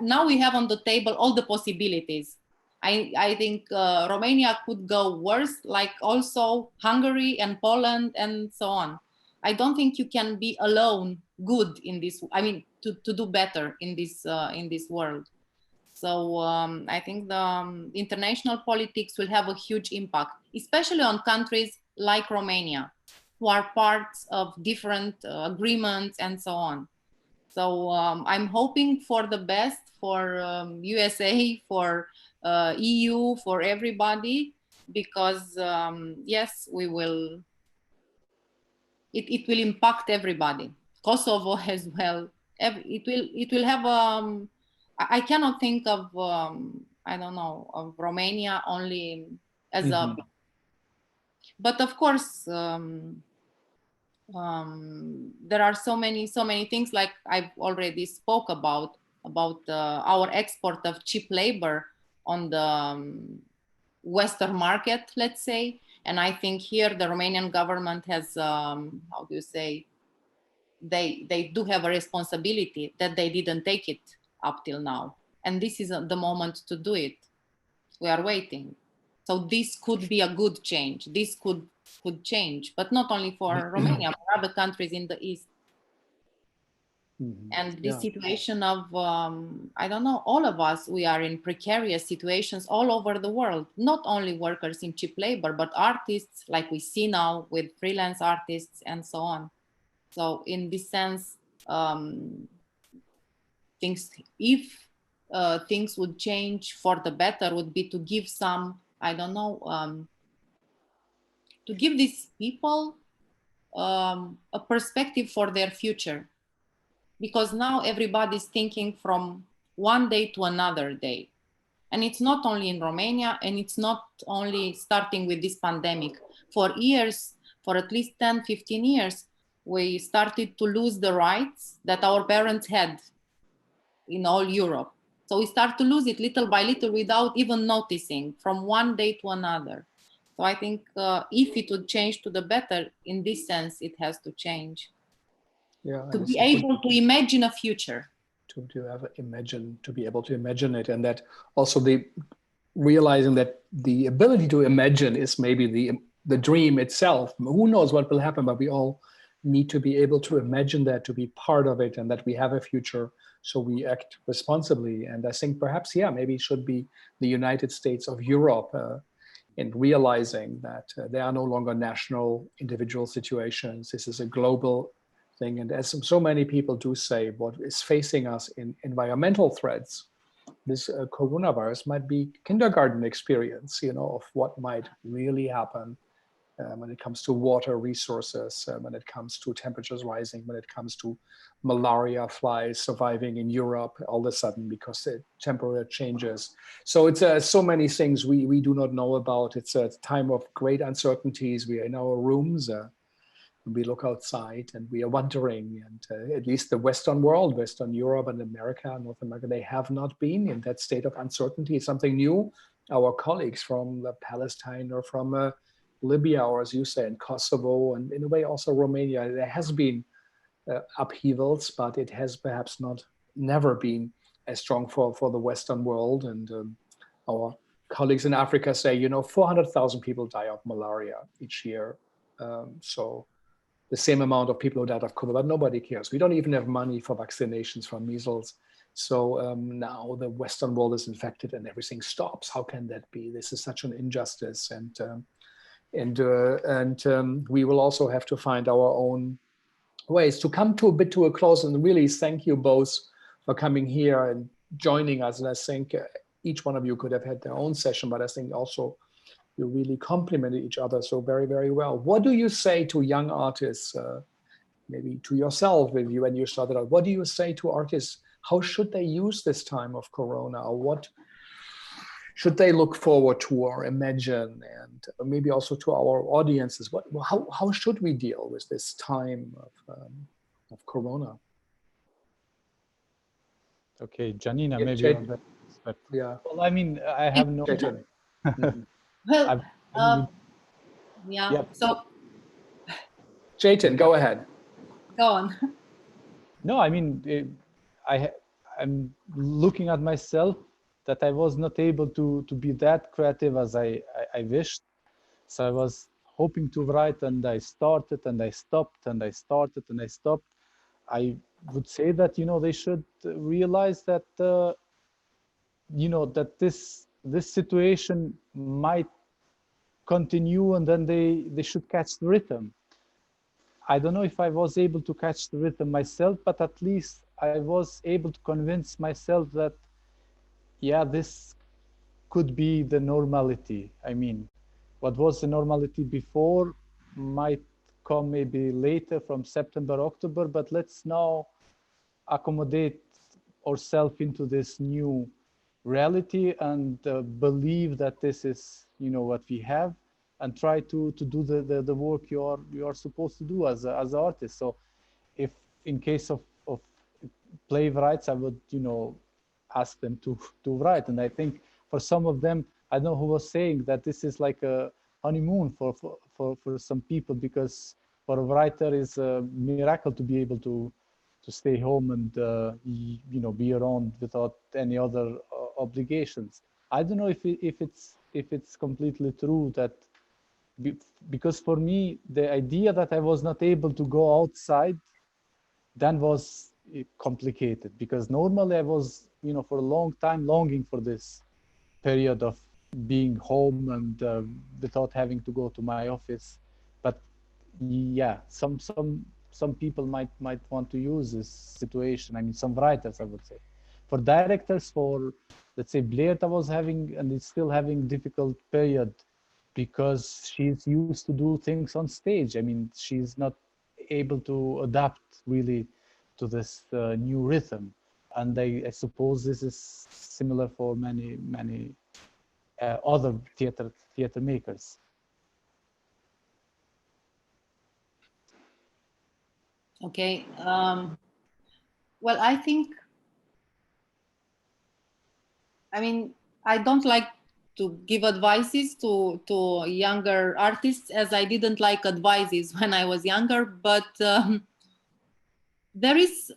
Now we have on the table all the possibilities. I think Romania could go worse, like also Hungary and Poland and so on. I don't think you can be alone good in this. I mean, to do better in this world. So I think the international politics will have a huge impact, especially on countries like Romania, who are parts of different agreements and so on. So I'm hoping for the best for USA, for EU, for everybody, because yes, we will. It will impact everybody. Kosovo as well. It will have. I cannot think of I don't know, of Romania only as a. But of course. There are so many things, like I've already spoke about our export of cheap labor on the Western market, let's say. And I think here the Romanian government has, how do you say, they do have a responsibility that they didn't take it up till now. And this is the moment to do it. We are waiting. So this could be a good change. This could change, but not only for Romania, for other countries in the East. And this situation of, I don't know, all of us, we are in precarious situations all over the world, not only workers in cheap labor, but artists, like we see now with freelance artists and so on. So in this sense, if things would change for the better, would be to give some, I don't know, to give these people a perspective for their future. Because now everybody's thinking from one day to another day. And it's not only in Romania, and it's not only starting with this pandemic. For years, for at least 10, 15 years, we started to lose the rights that our parents had in all Europe. So we start to lose it little by little without even noticing, from one day to another. So I think if it would change to the better, in this sense, it has to change. Yeah, to be able to imagine a future. To be able to imagine it, and that also the realizing that the ability to imagine is maybe the dream itself. Who knows what will happen, but we all need to be able to imagine that, to be part of it, and that we have a future, so we act responsibly. And I think perhaps, maybe it should be the United States of Europe in realizing that there are no longer national, individual situations. This is a global thing. And as so many people do say, what is facing us in environmental threats, this coronavirus might be kindergarten experience, of what might really happen when it comes to water resources, when it comes to temperatures rising, when it comes to malaria flies surviving in Europe all of a sudden because the temperature changes. So it's so many things we do not know about. It's a time of great uncertainties. We are in our rooms, we look outside and we are wondering, and at least the Western world, Western Europe and America, North America, they have not been in that state of uncertainty. It's something new. Our colleagues from Palestine or from Libya, or as you say, in Kosovo, and in a way also Romania, there has been upheavals, but it has perhaps never been as strong for the Western world. And our colleagues in Africa say, 400,000 people die of malaria each year. So the same amount of people who died of COVID, but nobody cares. We don't even have money for vaccinations for measles. So now the Western world is infected and everything stops. How can that be? This is such an injustice. And we will also have to find our own ways to come to a close. And really thank you both for coming here and joining us. And I think each one of you could have had their own session, but I think also you really complemented each other so very, very well. What do you say to young artists, maybe to yourself when you started out? What do you say to artists? How should they use this time of Corona? Or what should they look forward to or imagine? And maybe also to our audiences, how should we deal with this time of Corona? Okay, Gianina, maybe on that. But Yeah. well, I mean, I have no. Jeton. Well, I've- yeah. Yep. So Jeton, go ahead. go on. No, I mean, I'm looking at myself that I was not able to be that creative as I wished. So I was hoping to write, and I started and I stopped and I started and I stopped. I would say that, you know, they should realize that, you know, that this situation might continue, and then they should catch the rhythm. I don't know if I was able to catch the rhythm myself, but at least I was able to convince myself that, yeah, this could be the normality. I mean, what was the normality before might come maybe later from September, October, but let's now accommodate ourselves into this new reality and believe that this is, you know, what we have, and try to do the work you are supposed to do as an artist. So if in case of playwrights, I would, you know, ask them to write. And I think for some of them, I don't know who was saying that this is like a honeymoon for some people, because for a writer is a miracle to be able to stay home and you know, be around without any other obligations. I don't know if it's completely true that, because for me the idea that I was not able to go outside then was complicated, because normally I was, you know, for a long time longing for this period of being home and without having to go to my office. But yeah, some people might want to use this situation. I mean, some writers, I would say. For directors, for let's say Blair, I was having, and is still having, difficult period because she's used to do things on stage. I mean, she's not able to adapt really to this new rhythm. And I suppose this is similar for many other theater makers. Okay. Well, I think, I mean, I don't like to give advices to younger artists, as I didn't like advices when I was younger, but there is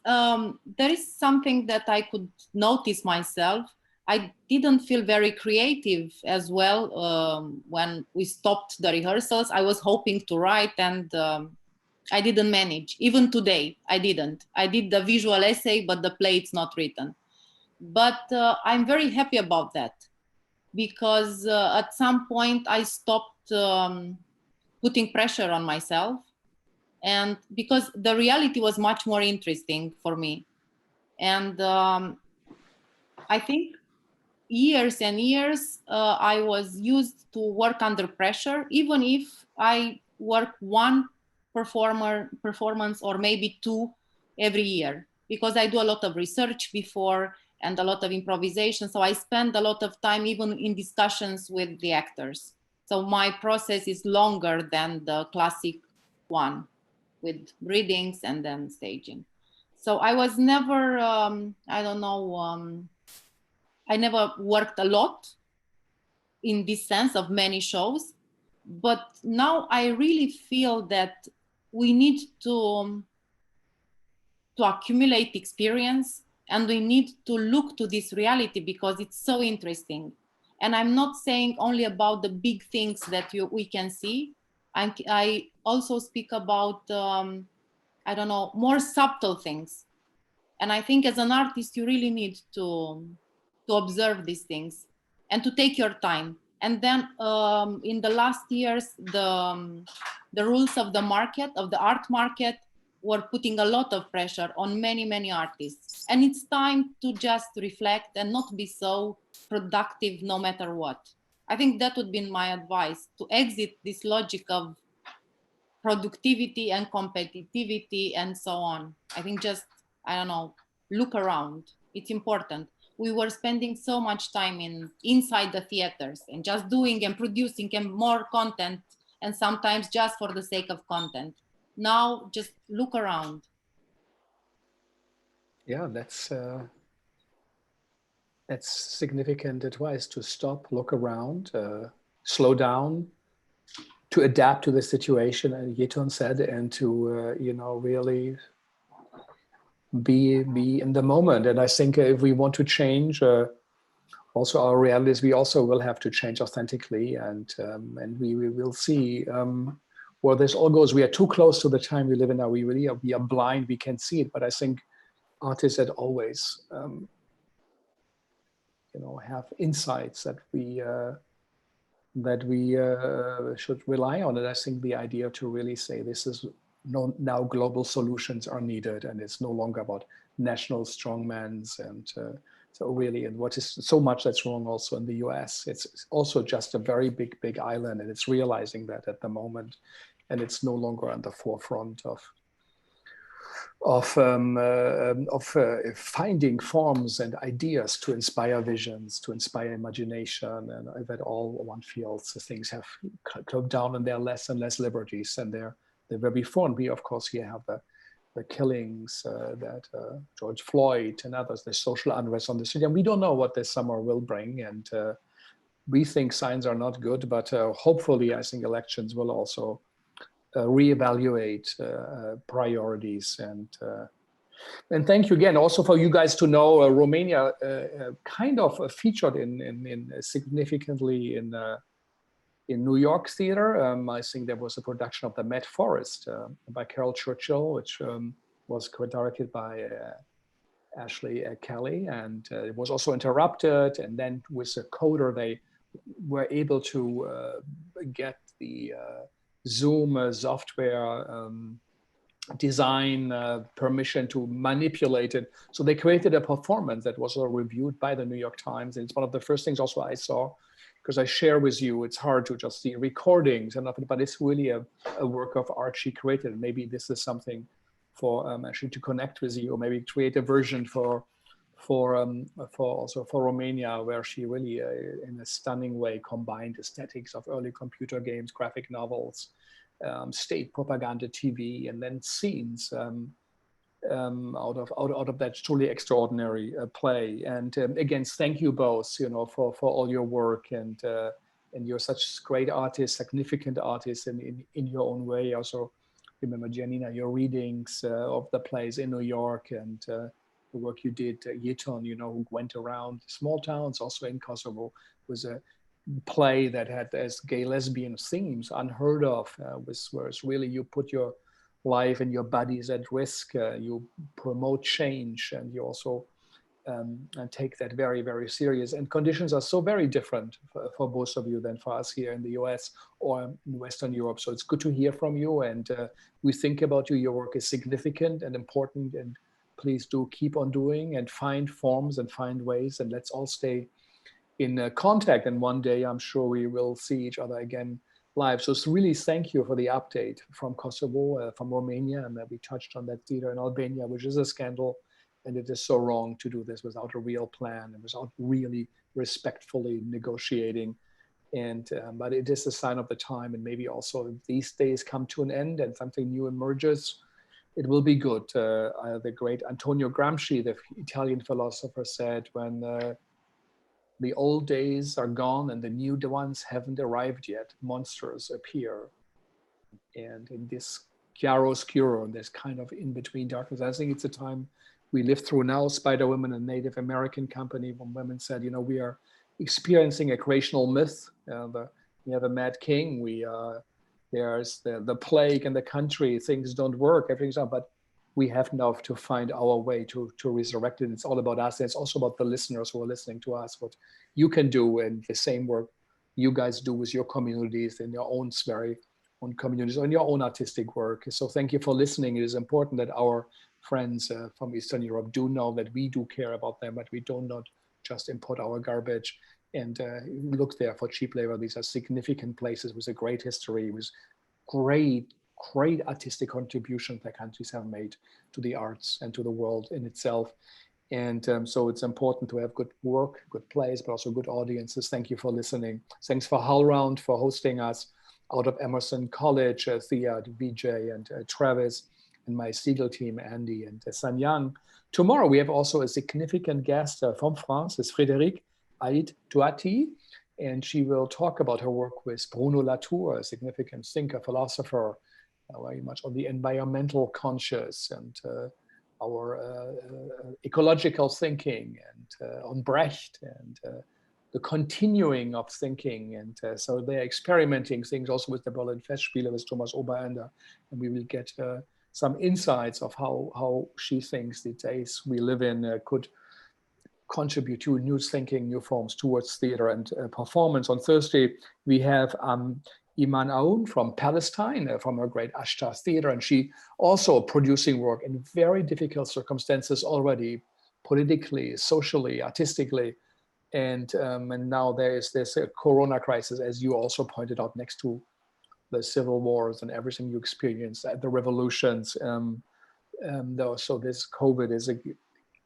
something that I could notice myself. I didn't feel very creative as well when we stopped the rehearsals. I was hoping to write, and I didn't manage. Even today, I didn't. I did the visual essay, but the play it's not written. But I'm very happy about that, because at some point I stopped putting pressure on myself, and because the reality was much more interesting for me. And I think years and years I was used to work under pressure, even if I work one performance or maybe two every year, because I do a lot of research before and a lot of improvisation. So I spend a lot of time even in discussions with the actors. So my process is longer than the classic one, with readings and then staging. So I was never, I don't know, I never worked a lot in this sense of many shows, but now I really feel that we need to accumulate experience, and we need to look to this reality because it's so interesting. And I'm not saying only about the big things that we can see. I also speak about, I don't know, more subtle things. And I think as an artist, you really need to observe these things and to take your time. And then in the last years, the rules of the market, of the art market, were putting a lot of pressure on many artists. And it's time to just reflect and not be so productive no matter what. I think that would be my advice, to exit this logic of productivity and competitivity and so on. I think just, I don't know, look around. It's important. We were spending so much time inside the theaters and just doing and producing and more content, and sometimes just for the sake of content. Now just look around. Yeah, that's That's significant advice, to stop, look around, slow down, to adapt to the situation, and Jeton said, and to really be in the moment. And I think if we want to change also our realities, we also will have to change authentically, and we will see where this all goes. We are too close to the time we live in now. We are blind, we can see it, but I think artists that always have insights that we should rely on. And I think the idea to really say this is now global solutions are needed, and it's no longer about national strongmans and so really, and what is so much that's wrong also in the US. It's also just a very big island, and it's realizing that at the moment, and it's no longer on the forefront of finding forms and ideas to inspire visions, to inspire imagination, and that all one feels the things have come down, and there are less and less liberties than there were before. And we, of course, here have the killings that George Floyd and others, the social unrest on the street, and we don't know what this summer will bring. And we think signs are not good, but hopefully, I think elections will also reevaluate priorities. And thank you again also for you guys to know Romania kind of featured in significantly in New York theater. I think there was a production of The Mad Forest by Carol Churchill, which was co-directed by Ashley Kelly, and it was also interrupted. And then with the coder, they were able to get the Zoom software design permission to manipulate it. So they created a performance that was reviewed by the New York Times. And it's one of the first things also I saw, because I share with you, it's hard to just see recordings and nothing, but it's really a work of art she created. Maybe this is something for actually to connect with you, or maybe create a version for Romania, where she really in a stunning way combined aesthetics of early computer games, graphic novels, state propaganda TV, and then scenes out of that truly extraordinary play. And again, thank you both, for all your work, and you're such great artists, significant artists in your own way. Also, remember, Gianina, your readings of the plays in New York, and the work you did, Jeton, who went around small towns, also in Kosovo, was a play that had as gay lesbian themes unheard of, where it's really you put your life and your bodies at risk, you promote change, and you also and take that very, very serious. And conditions are so very different for both of you than for us here in the US or in Western Europe. So it's good to hear from you, and we think about you. Your work is significant and important, and please do keep on doing and find forms and find ways, and let's all stay in contact. And one day I'm sure we will see each other again live. So it's really thank you for the update from Kosovo, from Romania, and we touched on that theater in Albania, which is a scandal. And it is so wrong to do this without a real plan and without really respectfully negotiating. And but it is a sign of the time, and maybe also if these days come to an end and something new emerges, it will be good. The great Antonio Gramsci, the Italian philosopher, said, when the old days are gone and the new ones haven't arrived yet, monsters appear. And in this chiaroscuro, in this kind of in-between darkness, I think it's a time we live through now. Spider Women, a Native American company, when women said, we are experiencing a creational myth. We have a mad king. There's the plague in the country. Things don't work. Everything's up, but we have now to find our way to resurrect it. It's all about us. And it's also about the listeners who are listening to us, what you can do, and the same work you guys do with your communities in your own very own communities, on your own artistic work. So thank you for listening. It is important that our friends from Eastern Europe do know that we do care about them, but we do not just import our garbage and look there for cheap labor. These are significant places with a great history, with great artistic contributions that countries have made to the arts and to the world in itself. And so it's important to have good work, good plays, but also good audiences. Thank you for listening. Thanks for HowlRound for hosting us out of Emerson College, Thea, VJ, and Travis. and my Segal team, Andy and Sanyang. Tomorrow we have also a significant guest from France, is Frédéric Aït-Touati, and she will talk about her work with Bruno Latour, a significant thinker, philosopher, very much on the environmental conscious and our ecological thinking, and on Brecht and the continuing of thinking. And so they're experimenting things also with the Berlin Festspiele with Thomas Oberender, and we will get some insights of how she thinks the days we live in could contribute to new thinking, new forms towards theater and performance. On Thursday, we have Iman Aoun from Palestine, from her great Ashtar Theater, and she also producing work in very difficult circumstances already, politically, socially, artistically, and now there's a Corona crisis, as you also pointed out, next to the civil wars and everything you experienced, the revolutions. So this COVID is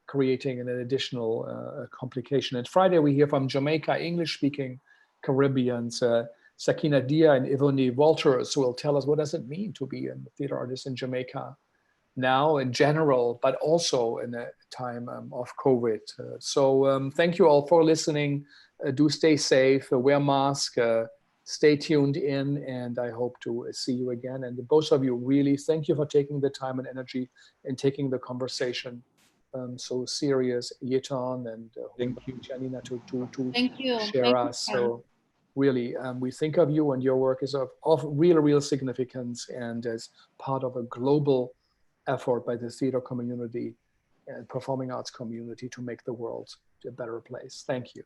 creating an additional complication. And Friday we hear from Jamaica, English-speaking Caribbeans, Sakina Dia and Ivone Walters, who will tell us what does it mean to be a theater artist in Jamaica now in general, but also in a time of COVID. So thank you all for listening. Do stay safe, wear mask, stay tuned in, and I hope to see you again. And both of you, really, thank you for taking the time and energy and taking the conversation so serious, Jeton and thank you, Gianina, to thank you. share Thank us. You. So really, we think of you and your work is of real significance and as part of a global effort by the theater community and performing arts community to make the world a better place. Thank you.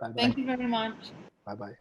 Bye-bye. Thank you very much. Bye-bye.